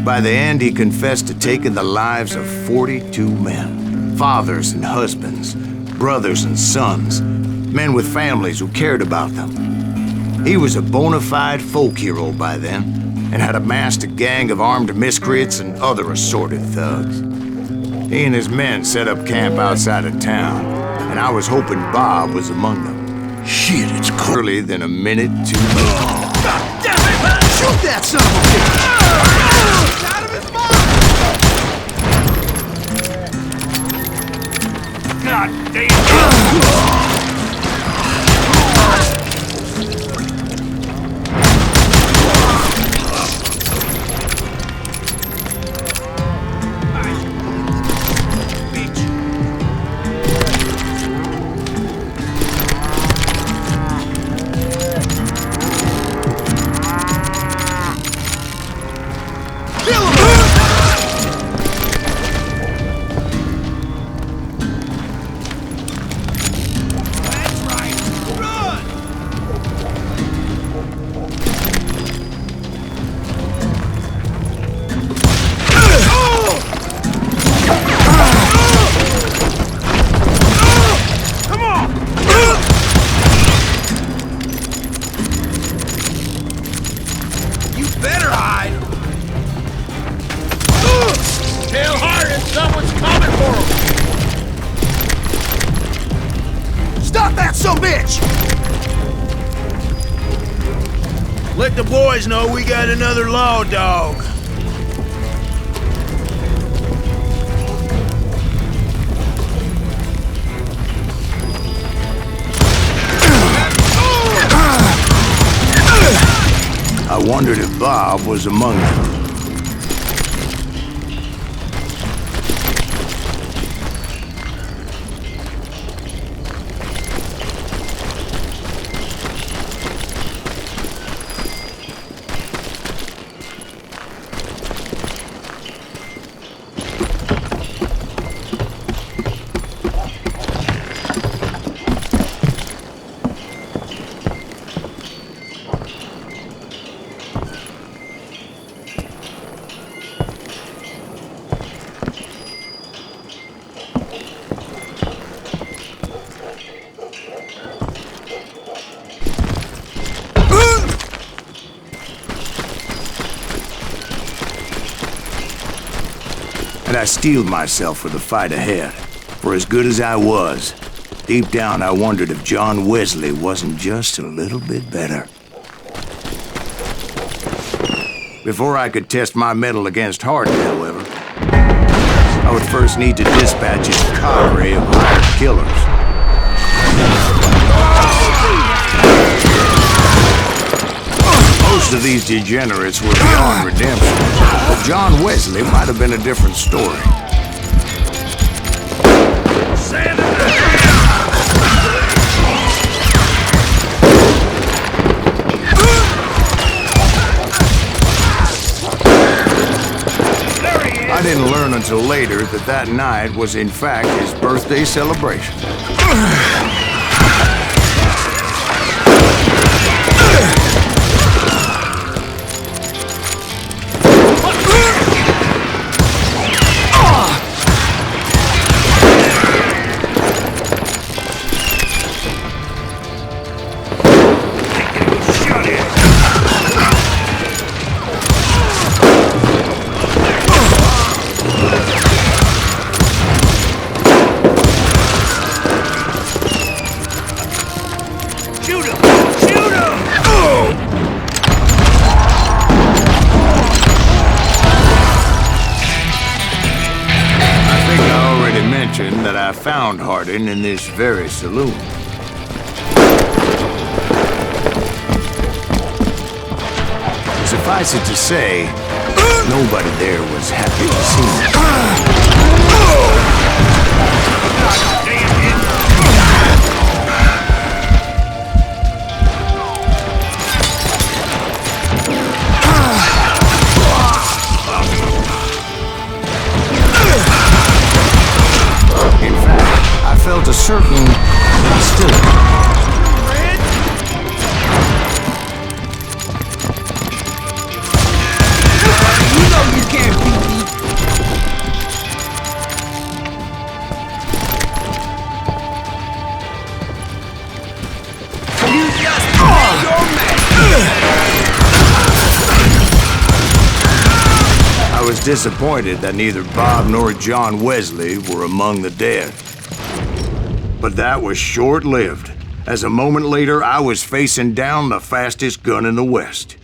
By the end, he confessed to taking the lives of 42 men. Fathers and husbands, brothers and sons, men with families who cared about them. He was a bona fide folk hero by then, and had amassed a gang of armed miscreants and other assorted thugs. He and his men set up camp outside of town, and I was hoping Bob was among them. Shit, it's early than a minute too late. God damn it! Shoot that son of a bitch! It's out of his mind! God damn! Sarge. Let the boys know we got another law dog. I wondered if Bob was among them. And I steeled myself for the fight ahead. For as good as I was, deep down I wondered if John Wesley wasn't just a little bit better. Before I could test my mettle against Hardin, however, I would first need to dispatch his cadre of hired killers. Most of these degenerates were beyond redemption, but John Wesley might have been a different story. I didn't learn until later that that night was in fact his birthday celebration. That I found Hardin in this very saloon. Suffice it to say, nobody there was happy to see me. Felt a certain hostility. You know you can't beat me. You just made your man. I was disappointed that neither Bob nor John Wesley were among the dead. But that was short-lived, as a moment later I was facing down the fastest gun in the West.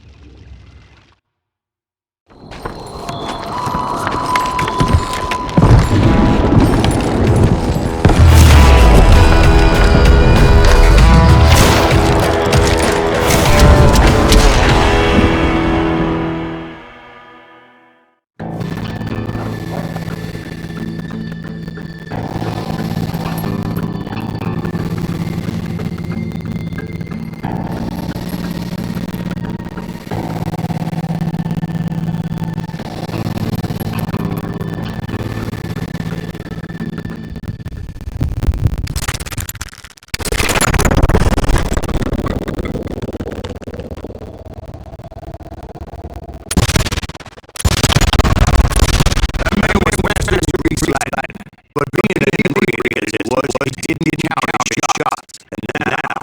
But being as angry as it was, he didn't count his shots, and now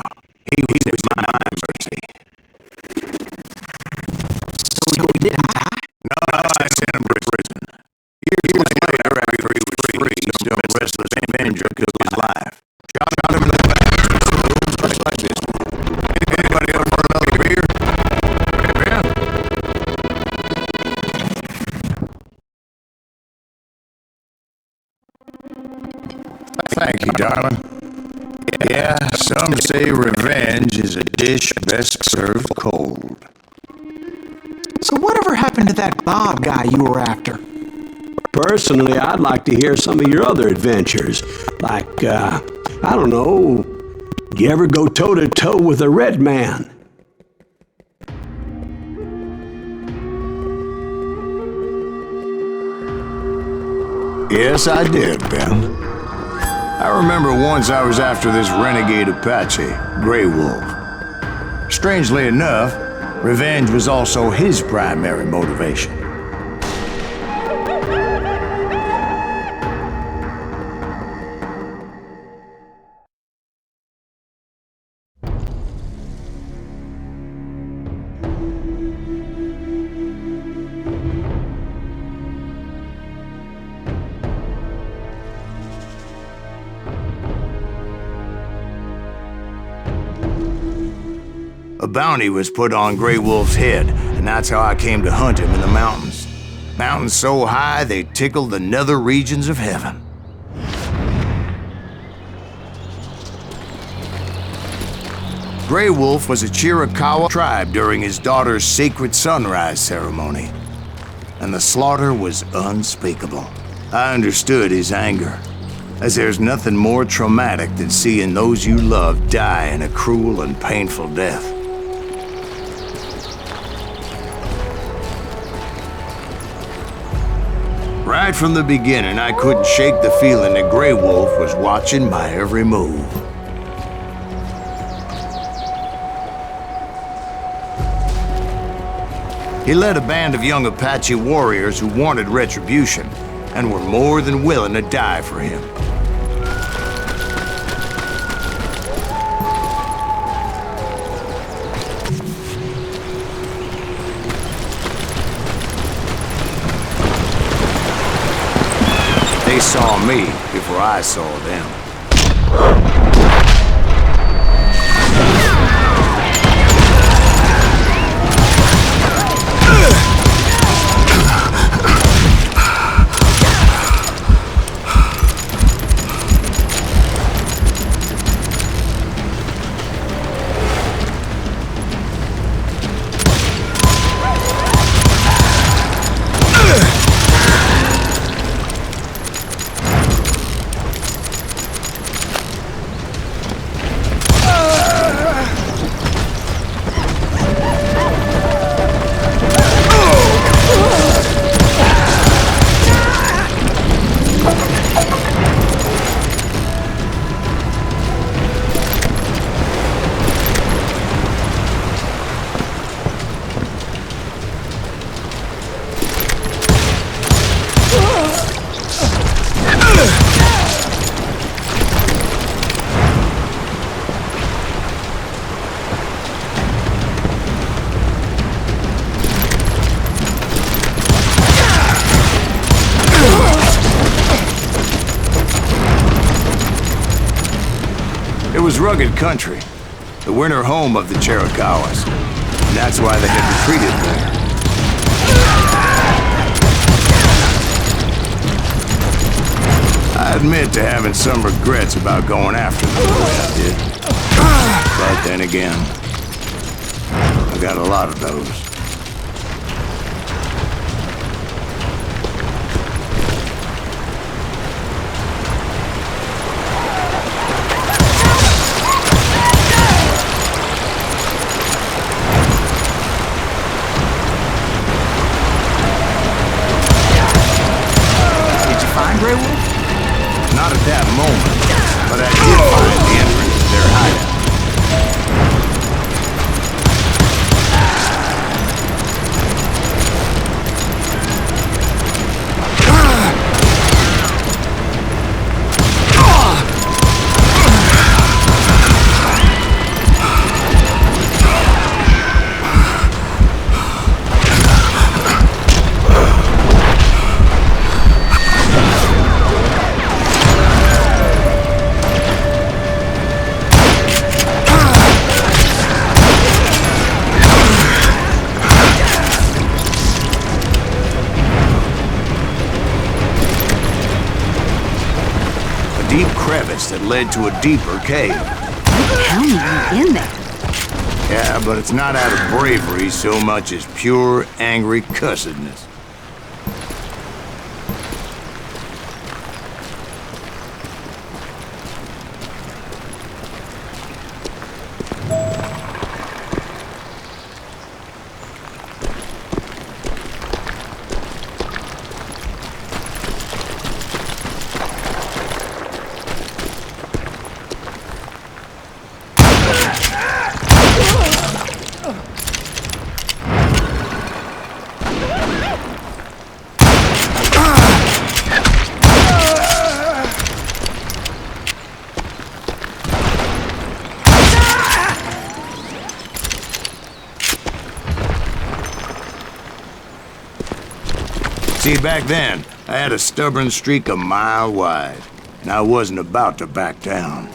he was at my mercy. So he didn't die? No, I sent him to prison. Years later, after he was free, some restless avenger killed his life. Shot him in the back, just like Thank you, darling. Yeah, some say revenge is a dish best served cold. So whatever happened to that Bob guy you were after? Personally, I'd like to hear some of your other adventures. Like, I don't know, you ever go toe-to-toe with a red man? Yes, I did, Ben. I remember once I was after this renegade Apache, Grey Wolf. Strangely enough, revenge was also his primary motivation. A bounty was put on Grey Wolf's head, and that's how I came to hunt him in the mountains. Mountains so high they tickled the nether regions of heaven. Grey Wolf was a Chiricahua tribe during his daughter's sacred sunrise ceremony, and the slaughter was unspeakable. I understood his anger, as there's nothing more traumatic than seeing those you love die in a cruel and painful death. Right from the beginning, I couldn't shake the feeling that Grey Wolf was watching my every move. He led a band of young Apache warriors who wanted retribution and were more than willing to die for him. They saw me before I saw them. It was rugged country, the winter home of the Chiricahuas, and that's why they had retreated there. I admit to having some regrets about going after them the way I did. But then again, I got a lot of those. Grey Wolf? Not at that moment, but I did find the entrance to their hideout. crevice that led to a deeper cave. How are you in there? Yeah, but it's not out of bravery so much as pure, angry cussedness. See, back then, I had a stubborn streak a mile wide, and I wasn't about to back down.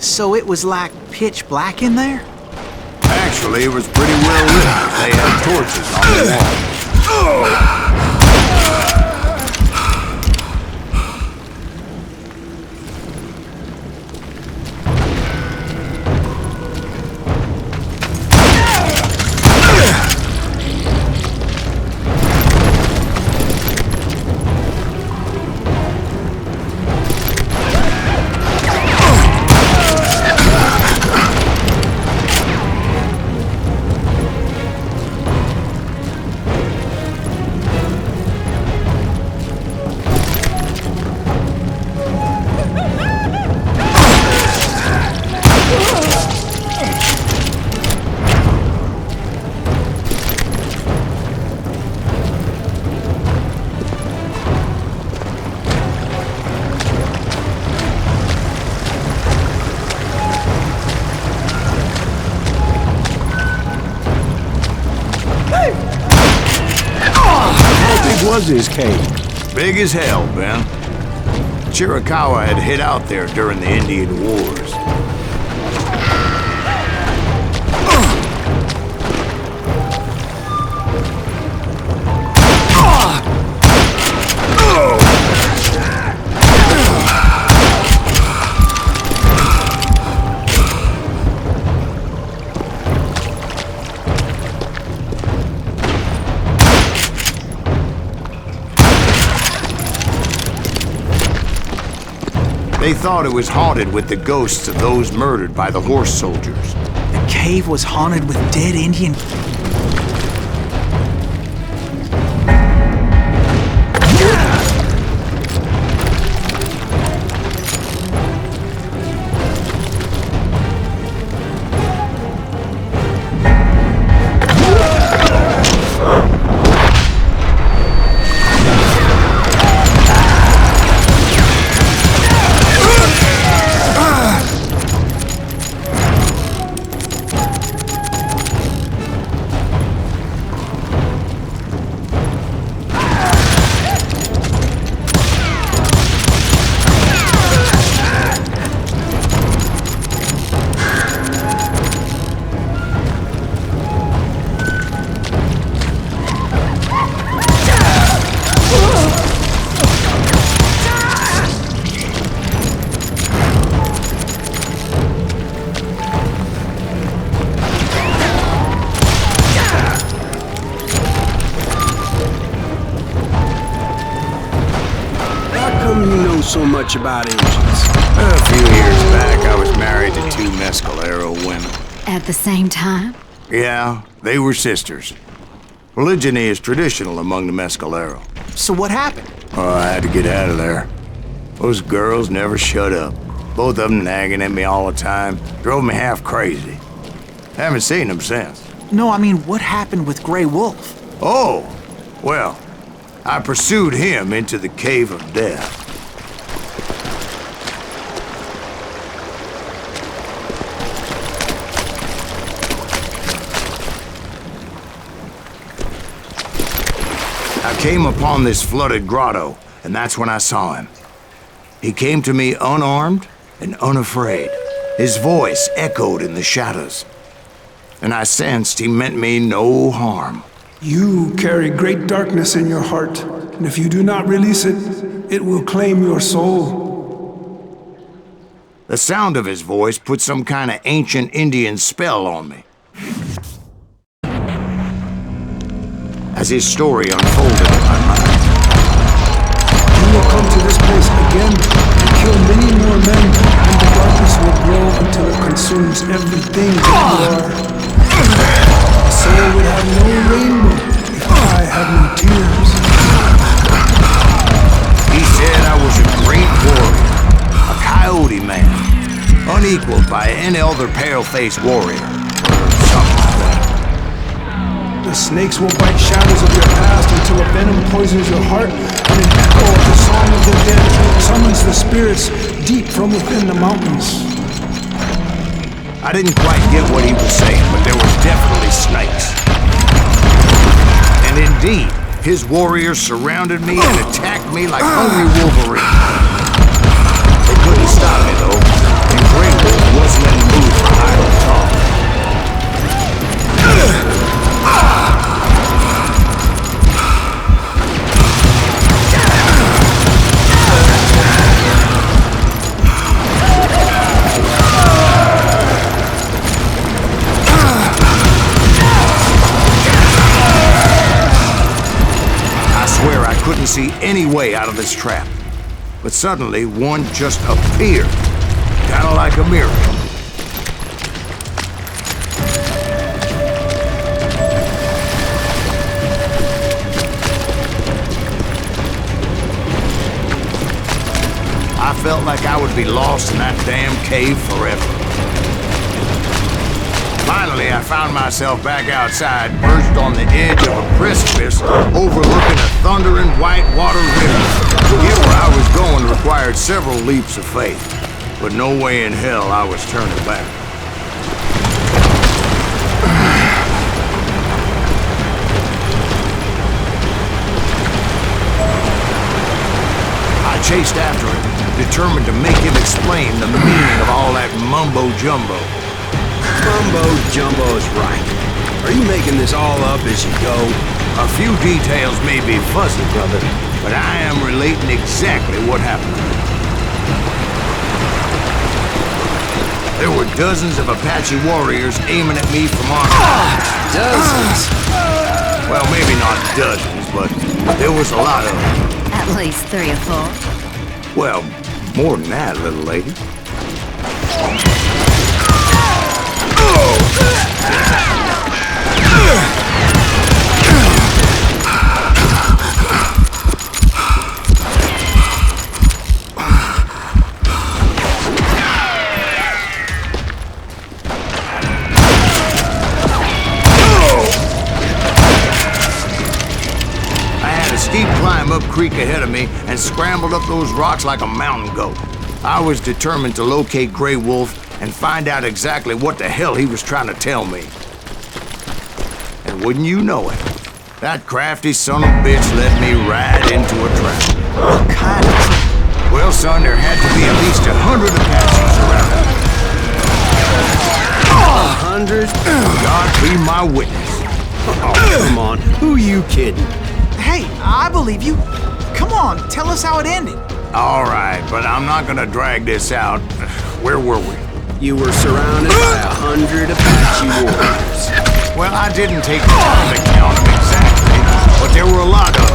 So it was like pitch black in there? Actually, it was pretty well lit. They had torches on the wall. Was his cave? Big as hell, Ben. Chiricahua had hid out there during the Indian Wars. They thought it was haunted with the ghosts of those murdered by the horse soldiers. The cave was haunted with dead Indian... So much about Indians. A few years back, I was married to two Mescalero women. At the same time? Yeah, they were sisters. Polygyny is traditional among the Mescalero. So what happened? Oh, I had to get out of there. Those girls never shut up. Both of them nagging at me all the time. Drove me half crazy. Haven't seen them since. No, I mean, what happened with Grey Wolf? Oh, well, I pursued him into the Cave of Death. I came upon this flooded grotto, and that's when I saw him. He came to me unarmed and unafraid. His voice echoed in the shadows, and I sensed he meant me no harm. You carry great darkness in your heart, and if you do not release it, it will claim your soul. The sound of his voice put some kind of ancient Indian spell on me. As his story unfolded in my mind. You will come to this place again and kill many more men, and the darkness will grow until it consumes everything that you are. The soul would have no rainbow if I had no tears. He said I was a great warrior, a coyote man, unequaled by any other pale-faced warrior. Something like that. The snakes will bite shadows of your past until a venom poisons your heart, and an echo of the song of the dead summons the spirits deep from within the mountains. I didn't quite get what he was saying, but there was definitely snakes. And indeed, his warriors surrounded me and attacked me like hungry wolverines. They couldn't stop me, though, and Grey Wolf wasn't in the mood for idle talk. Couldn't see any way out of this trap. But suddenly, one just appeared. Kinda like a miracle. I felt like I would be lost in that damn cave forever. Finally, I found myself back outside, perched on the edge of a precipice, overlooking a thundering white-water river. To get where I was going required several leaps of faith, but no way in hell I was turning back. I chased after him, determined to make him explain the meaning of all that mumbo-jumbo. Mumbo-jumbo is right. Are you making this all up as you go? A few details may be fuzzy, brother, but I am relating exactly what happened to me. There were dozens of Apache warriors aiming at me from on high. Dozens? Well, maybe not dozens, but there was a lot of them. At least 3 or 4. Well, more than that, little lady. Steep climb up creek ahead of me and scrambled up those rocks like a mountain goat. I was determined to locate Grey Wolf and find out exactly what the hell he was trying to tell me. And wouldn't you know it, that crafty son of a bitch led me right into a trap. What kind of trap? Well, son, there had to be at least 100 Apaches around it. 100? God be my witness. Oh, come on. Who you kidding? Hey, I believe you. Come on, tell us how it ended. All right, but I'm not gonna drag this out. Where were we? You were surrounded by 100 Apache warriors. Well, I didn't take the time to count them exactly, but there were a lot of them.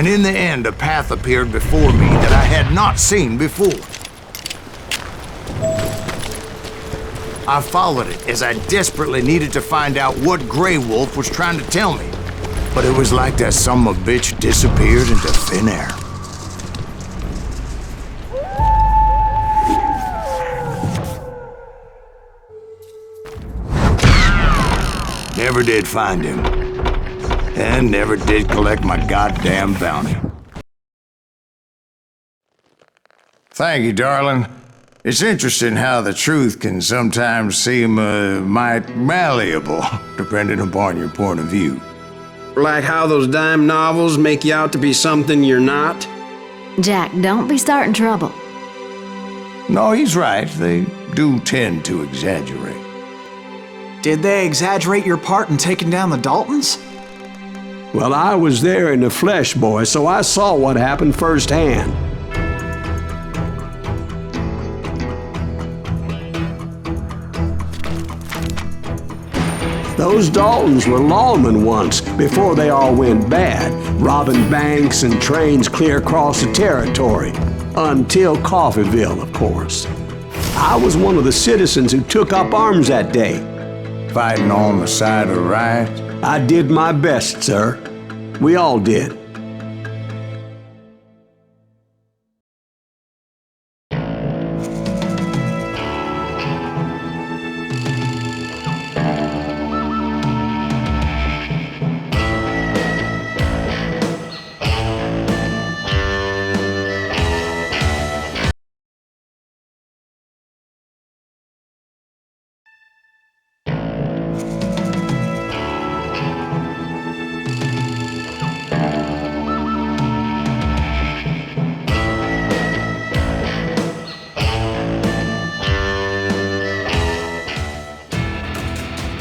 And in the end, a path appeared before me that I had not seen before. I followed it as I desperately needed to find out what Grey Wolf was trying to tell me. But it was like that son of a bitch disappeared into thin air. Never did find him. And never did collect my goddamn bounty. Thank you, darling. It's interesting how the truth can sometimes seem might malleable, depending upon your point of view. Like how those dime novels make you out to be something you're not? Jack, don't be starting trouble. No, he's right. They do tend to exaggerate. Did they exaggerate your part in taking down the Daltons? Well, I was there in the flesh, boy, so I saw what happened firsthand. Those Daltons were lawmen once, before they all went bad, robbing banks and trains clear across the territory. Until Coffeeville, of course. I was one of the citizens who took up arms that day. Fighting on the side of right? I did my best, sir. We all did.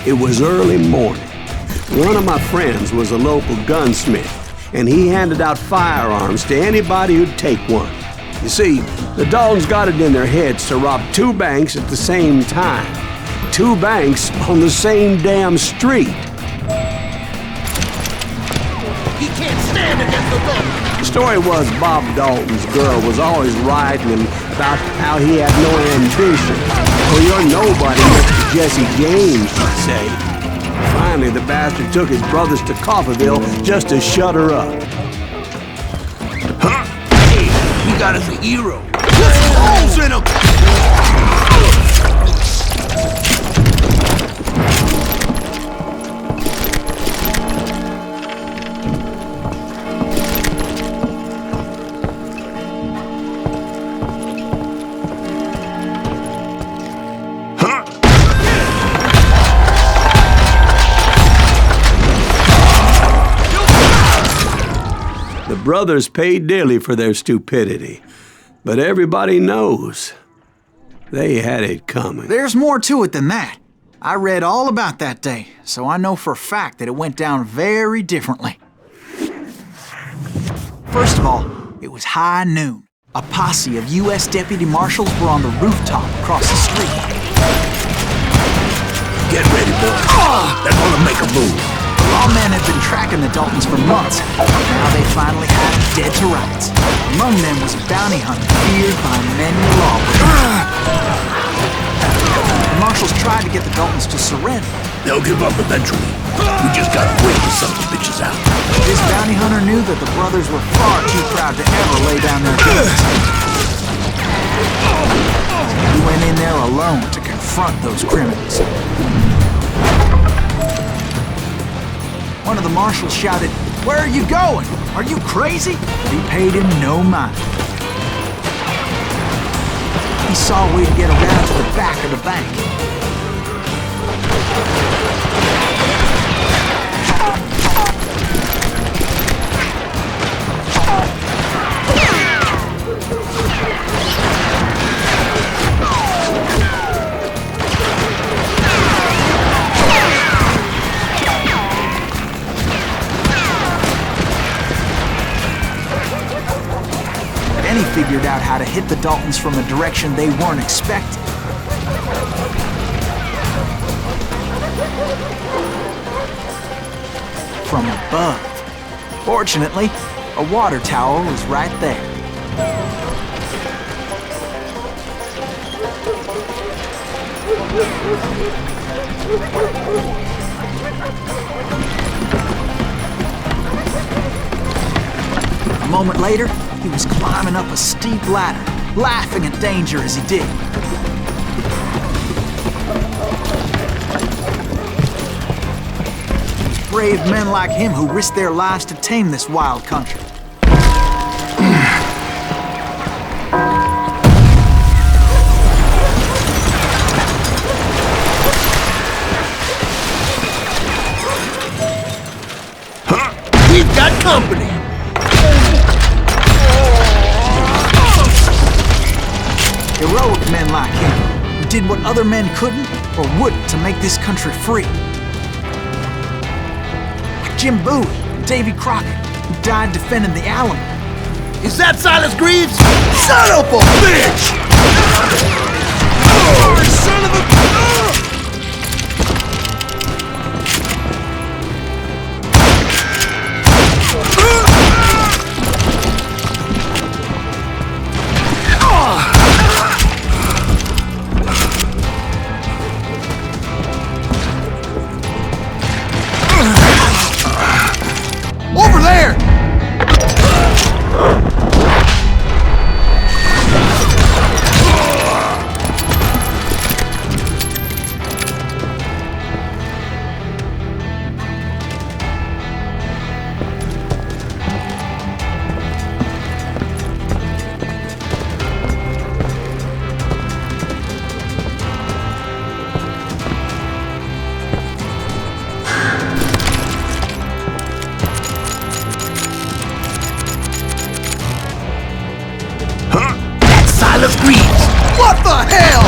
It was early morning. One of my friends was a local gunsmith, and he handed out firearms to anybody who'd take one. You see, the Daltons got it in their heads to rob 2 banks at the same time. 2 banks on the same damn street. He can't stand against the Daltons! The story was Bob Dalton's girl was always writing him about how he had no ambition. Well, you're nobody next to Jesse James, she'd say. Finally, the bastard took his brothers to Coffeeville just to shut her up. Huh? Hey, he got us a hero. Put some holes in him! The brothers paid dearly for their stupidity, but everybody knows they had it coming. There's more to it than that. I read all about that day, so I know for a fact that it went down very differently. First of all, it was high noon. A posse of U.S. deputy marshals were on the rooftop across the street. Get ready, boys. They're gonna make a move. Lawmen had been tracking the Daltons for months. Now they finally had them dead to rights. Among them was a bounty hunter feared by many lawbreakers. The marshals tried to get the Daltons to surrender. They'll give up eventually. We just gotta wait to sell the bitches out. This bounty hunter knew that the brothers were far too proud to ever lay down their guns. He went in there alone to confront those criminals. One of the marshals shouted, "Where are you going? Are you crazy?" He paid him no mind. He saw a way to get around to the back of the bank. Then he figured out how to hit the Daltons from a direction they weren't expecting. From above. Fortunately, A water tower was right there. A moment later, he was climbing up a steep ladder, laughing at danger as he did. It was brave men like him who risked their lives to tame this wild country. We've got company! Heroic men like him, who did what other men couldn't or wouldn't to make this country free. Like Jim Bowie and Davy Crockett, who died defending the Alamo. Is that Silas Greaves? Son of a bitch! Oh, son of a... Over there! Silas Greaves! What the hell?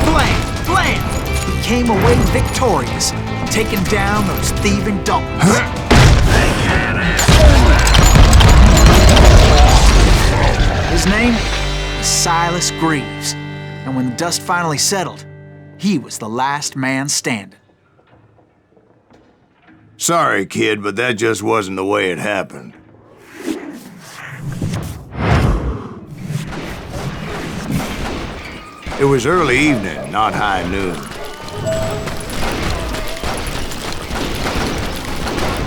Blam! Blam! He came away victorious, taking down those thieving Daltons. His name was Silas Greaves, and when the dust finally settled, he was the last man standing. Sorry, kid, but that just wasn't the way it happened. It was early evening, not high noon.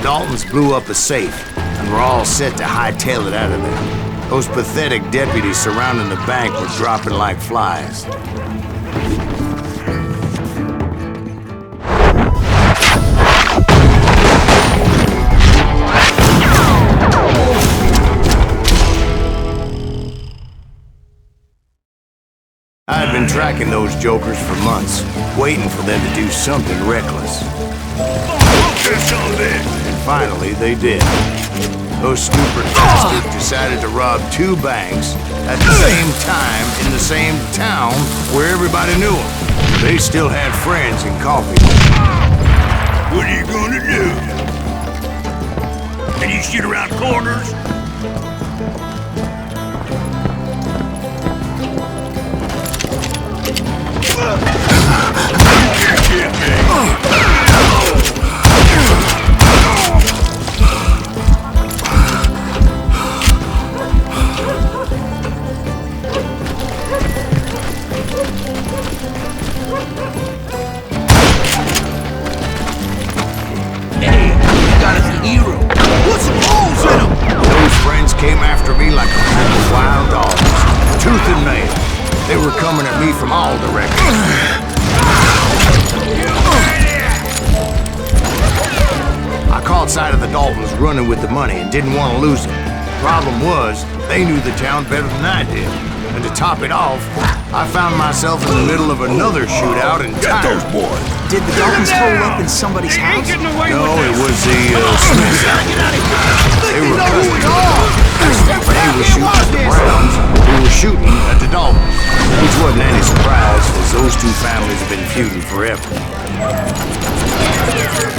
Daltons blew up a safe, and were all set to hightail it out of there. Those pathetic deputies surrounding the bank were dropping like flies. I had been tracking those jokers for months, waiting for them to do something reckless. And finally, they did. Those stupid bastards decided to rob 2 banks at the same time in the same town where everybody knew them. They still had friends in coffee. What are you gonna do? Can you shoot around corners? Came after me like a pack of wild dogs, tooth and nail. They were coming at me from all directions. I caught sight of the Daltons running with the money and didn't want to lose them. Problem was, they knew the town better than I did. And to top it off, I found myself in the middle of another shootout entirely. Get those boys! Did the Daltons hole up in somebody's house? No, it was the Smiths. They were cousins. They were shooting at the Browns, who were shooting at the Daltons. Which wasn't any surprise, as those 2 families have been feuding forever.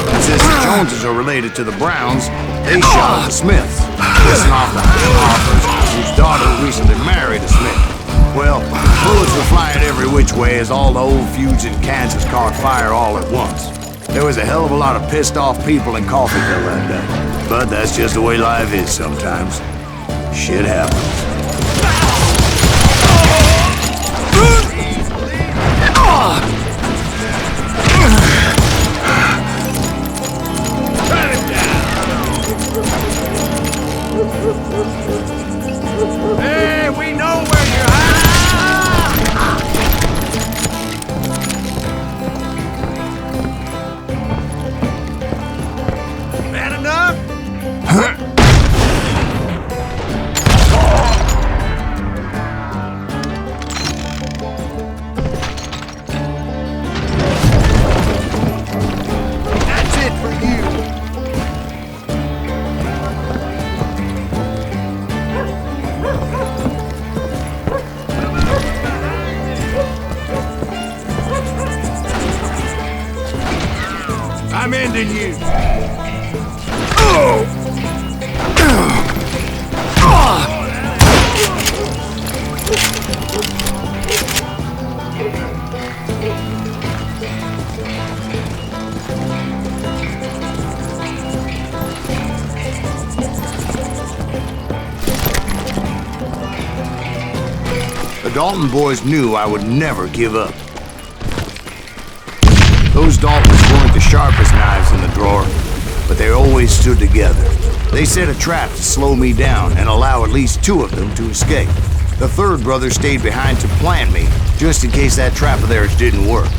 And since the Joneses are related to the Browns, they shot at the Smiths, pissing off the Highlanders, whose daughter recently married a Smith. Well, bullets were flying every which way as all the old feuds in Kansas caught fire all at once. There There was a hell of a lot of pissed off people in Coffeeville that day. But that's just the way life is sometimes. Shit happens. Hey, we know where you're at! Bad enough? That's it for you. I'm ending you. The Dalton boys knew I would never give up. Those Daltons weren't the sharpest knives in the drawer, but they always stood together. They set a trap to slow me down and allow at least 2 of them to escape. The third brother stayed behind to plant me, just in case that trap of theirs didn't work.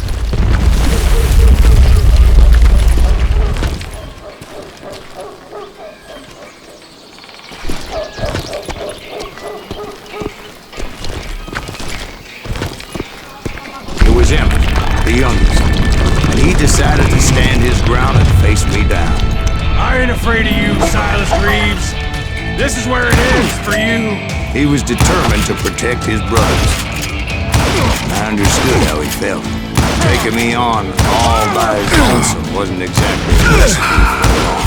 It was Emmett, the youngest, and he decided to stand his ground and face me down. I ain't afraid of you, Silas Greaves. This is where it is for you. He was determined to protect his brothers. I understood how he felt. Taking me on all by his lonesome wasn't exactly a recipe for a long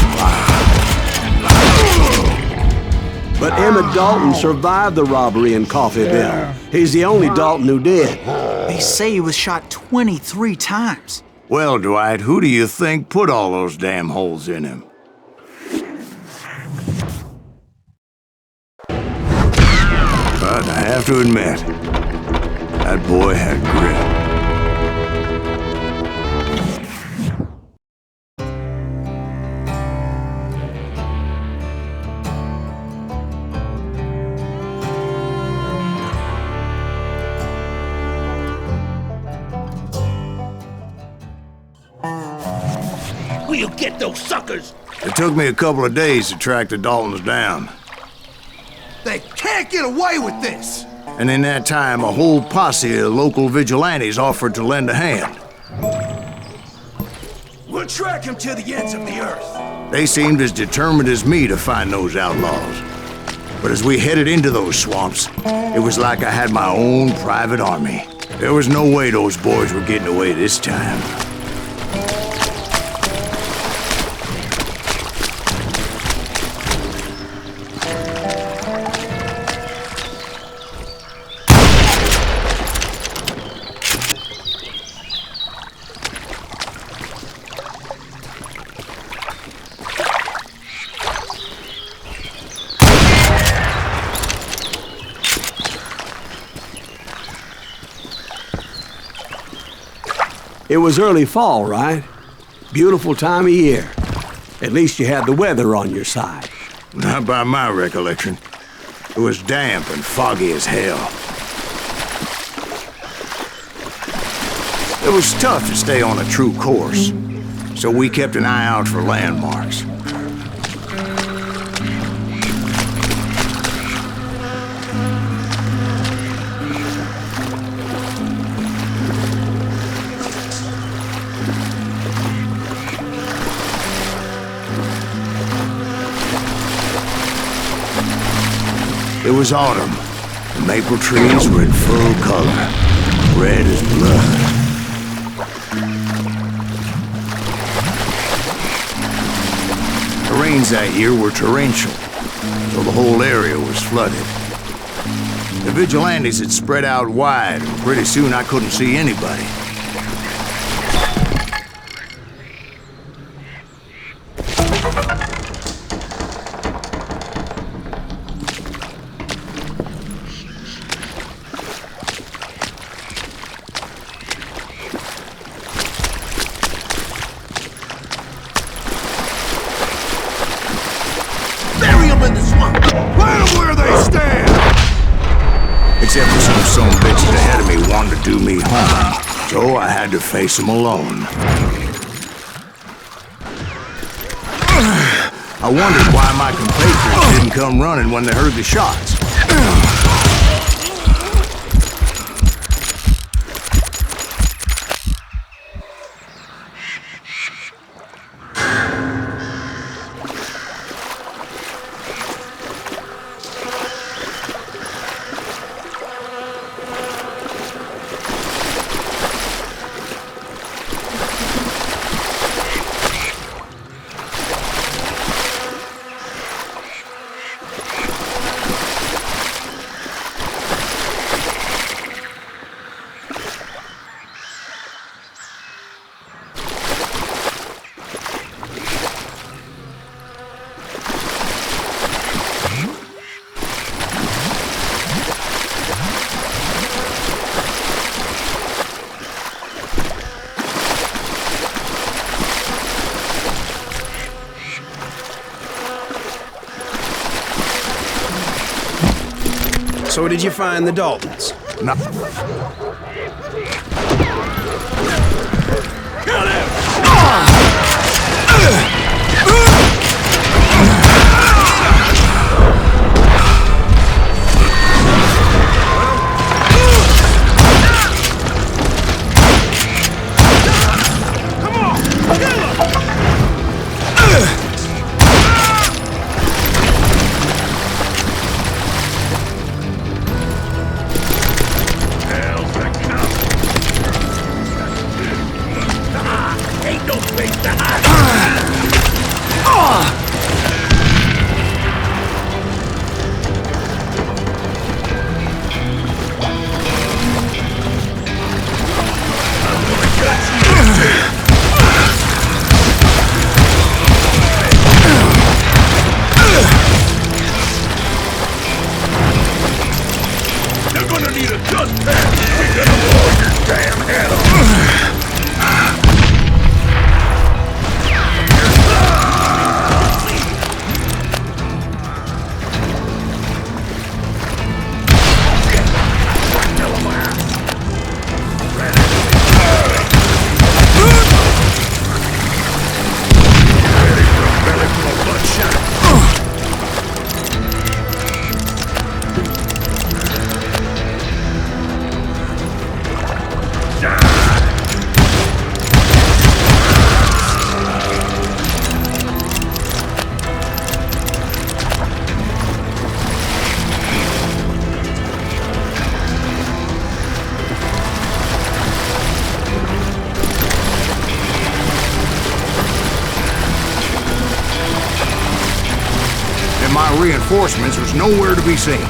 life. But Emmett Dalton survived the robbery in Coffeeville. He's the only Dalton who did. They say he was shot 23 times. Well, Dwight, who do you think put all those damn holes in him? But I have to admit, that boy had grit. Will you get those suckers? It took me a couple of days to track the Daltons down. They can't get away with this! And in that time, a whole posse of local vigilantes offered to lend a hand. We'll track him to the ends of the earth. They seemed as determined as me to find those outlaws. But as we headed into those swamps, it was like I had my own private army. There was no way those boys were getting away this time. It was early fall, right? Beautiful time of year. At least you had the weather on your side. Not by my recollection. It was damp and foggy as hell. It was tough to stay on a true course, so we kept an eye out for landmarks. It was autumn. The maple trees were in full color, red as blood. The rains that year were torrential, so the whole area was flooded. The vigilantes had spread out wide, and pretty soon I couldn't see anybody. Bury them in the swamp! Plant them where they stand! Except for some bitches ahead of me wanted to do me harm. So I had to face them alone. I wondered why my compatriots didn't come running when they heard the shots. So did you find the Daltons? No. Reinforcements was nowhere to be seen.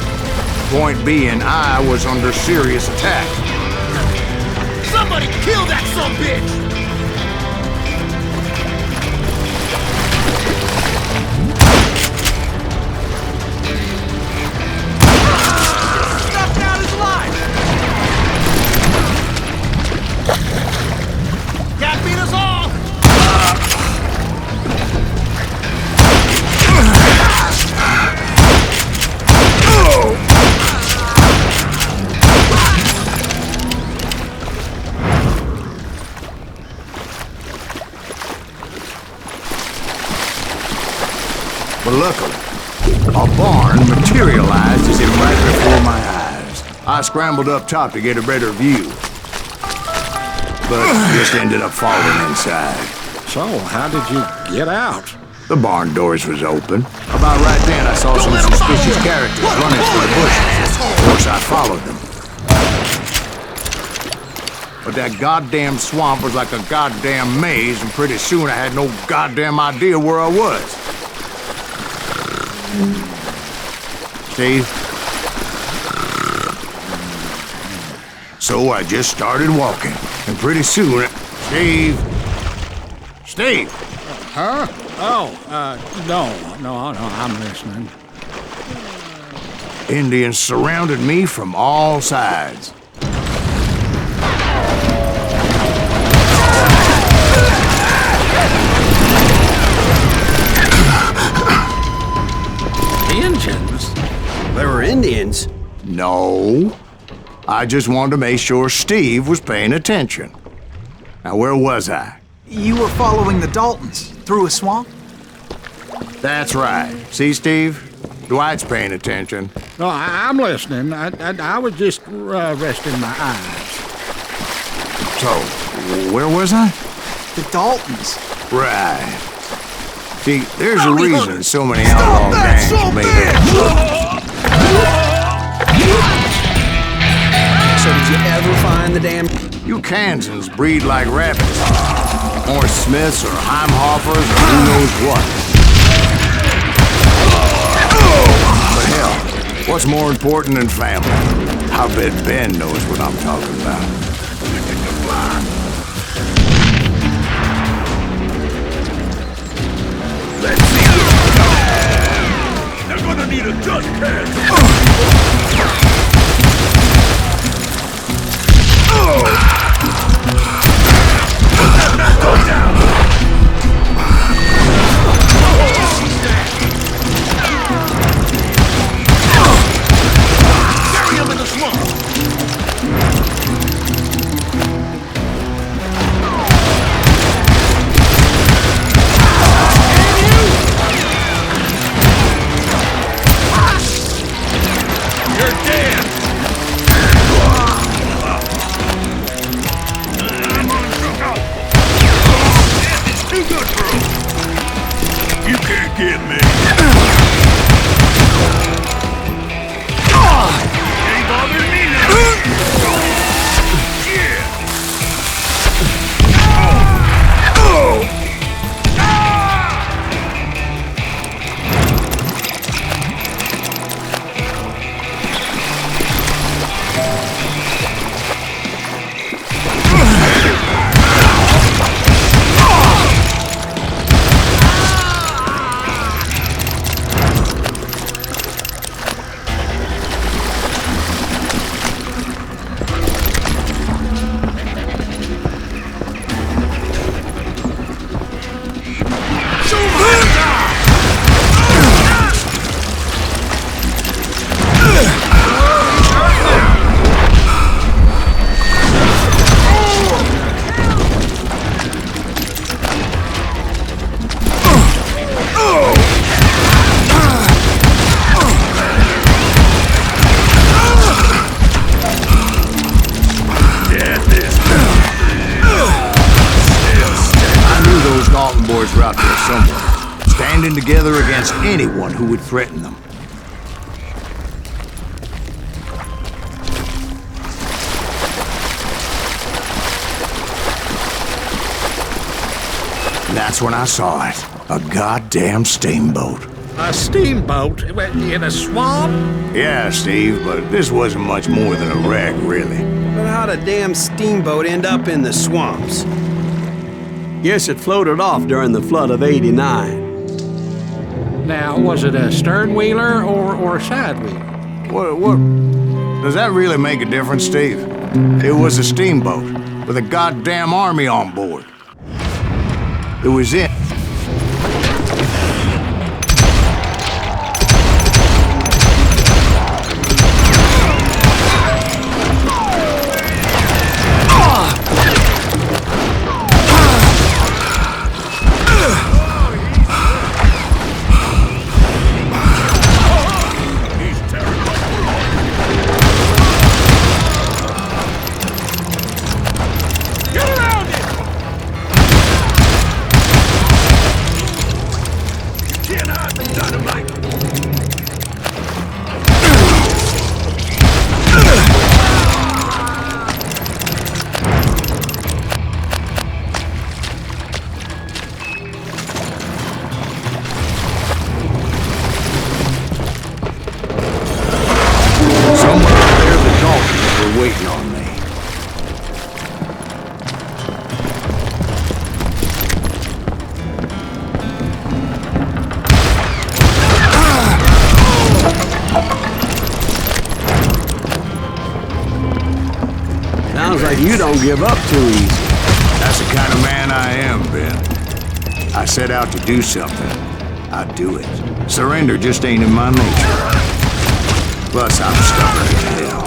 Point being, I was under serious attack. Somebody kill that sumbitch! Snuffed out his life! Can't beat us all! But luckily, a barn materialized as it right before my eyes. I scrambled up top to get a better view, but just ended up falling inside. So, how did you get out? The barn doors was open. About right then, I saw some suspicious characters running through the bushes. Of course, I followed them. But that goddamn swamp was like a goddamn maze, and pretty soon I had no goddamn idea where I was. Steve? So I just started walking, and pretty soon, Steve! Huh? No, I'm listening. Indians surrounded me from all sides. Indians? There were Indians? No. I just wanted to make sure Steve was paying attention. Now, where was I? You were following the Daltons through a swamp? That's right. See, Steve? Dwight's paying attention. No, I'm listening. I was just resting my eyes. So, where was I? The Daltons. Right. See, there's a reason so many outlaw gangs made it. So did you ever find the damn... You Kansans breed like rabbits. Or Smiths or Heimhoffers or who knows what. But hell, what's more important than family? I bet Ben knows what I'm talking about. Let's see it. They're gonna need a dustpan. Go down. Bury him in the swamp. You're dead! I'm on shootout! It's too good for him! You can't get me! Ain't bothering me now! Yeah! Boys were out there somewhere, standing together against anyone who would threaten them. That's when I saw it. A goddamn steamboat. A steamboat? In a swamp? Yeah, Steve, but this wasn't much more than a wreck, really. But how'd a damn steamboat end up in the swamps? Guess it floated off during the flood of '89. Now, was it a stern-wheeler or a side-wheeler? What? Does that really make a difference, Steve? It was a steamboat with a goddamn army on board. It was it. You don't give up too easy. That's the kind of man I am, Ben. I set out to do something. I do it. Surrender just ain't in my nature. Plus, I'm stubborn as hell.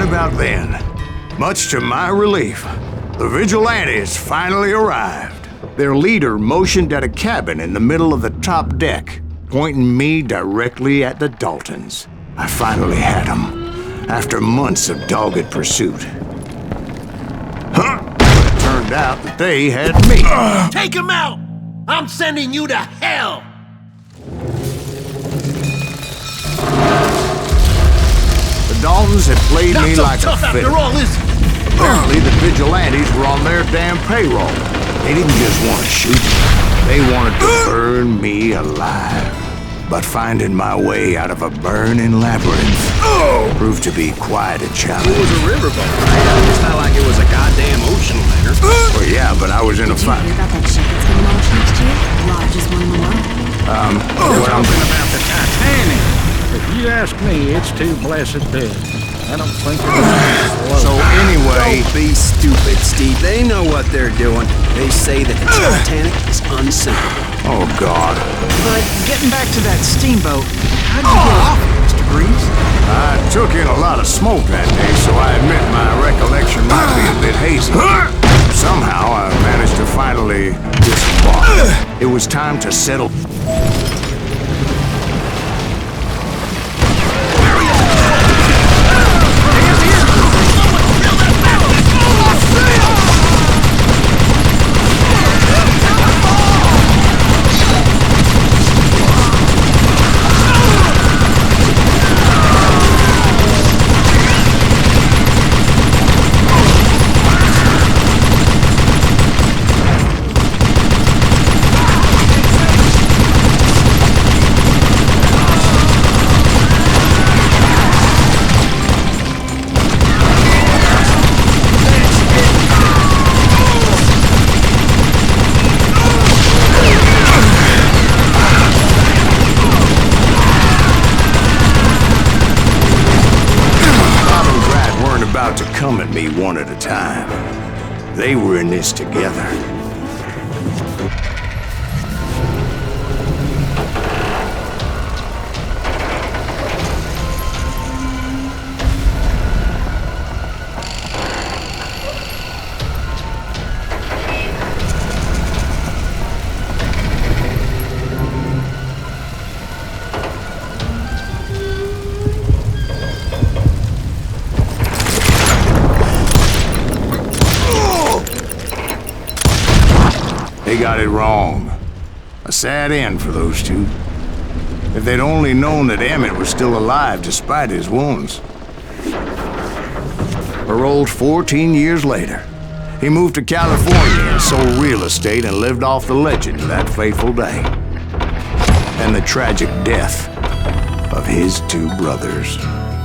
About then, much to my relief, the vigilantes finally arrived. Their leader motioned at a cabin in the middle of the top deck, pointing me directly at the Daltons. I finally had them, after months of dogged pursuit. But it turned out that they had me. Take him out! I'm sending you to hell! The Daltons had played me like a fiddle. After all, is it? Apparently, the vigilantes were on their damn payroll. They didn't just want to shoot me. They wanted to burn me alive. But finding my way out of a burning labyrinth proved to be quite a challenge. It was a riverboat, right? It's not like it was a goddamn ocean liner. Well, yeah, but I was in a fight. Did you hear about that ship that's gonna launch next year? Rod just won the one. We're talking about the Titanic. If you ask me, it's too blessed dead. I don't think it's So anyway... Don't be stupid, Steve. They know what they're doing. They say that the Titanic is unsinkable. Oh, God. But getting back to that steamboat, how'd you get off it, Mr. Greaves? I took in a lot of smoke that day, so I admit my recollection might be a bit hazy. Somehow, I managed to finally disembark. It was time to settle... to come at me one at a time. They were in this together. They got it wrong. A sad end for those two. If they'd only known that Emmett was still alive despite his wounds. Paroled 14 years later, he moved to California and sold real estate and lived off the legend of that fateful day. And the tragic death of his two brothers.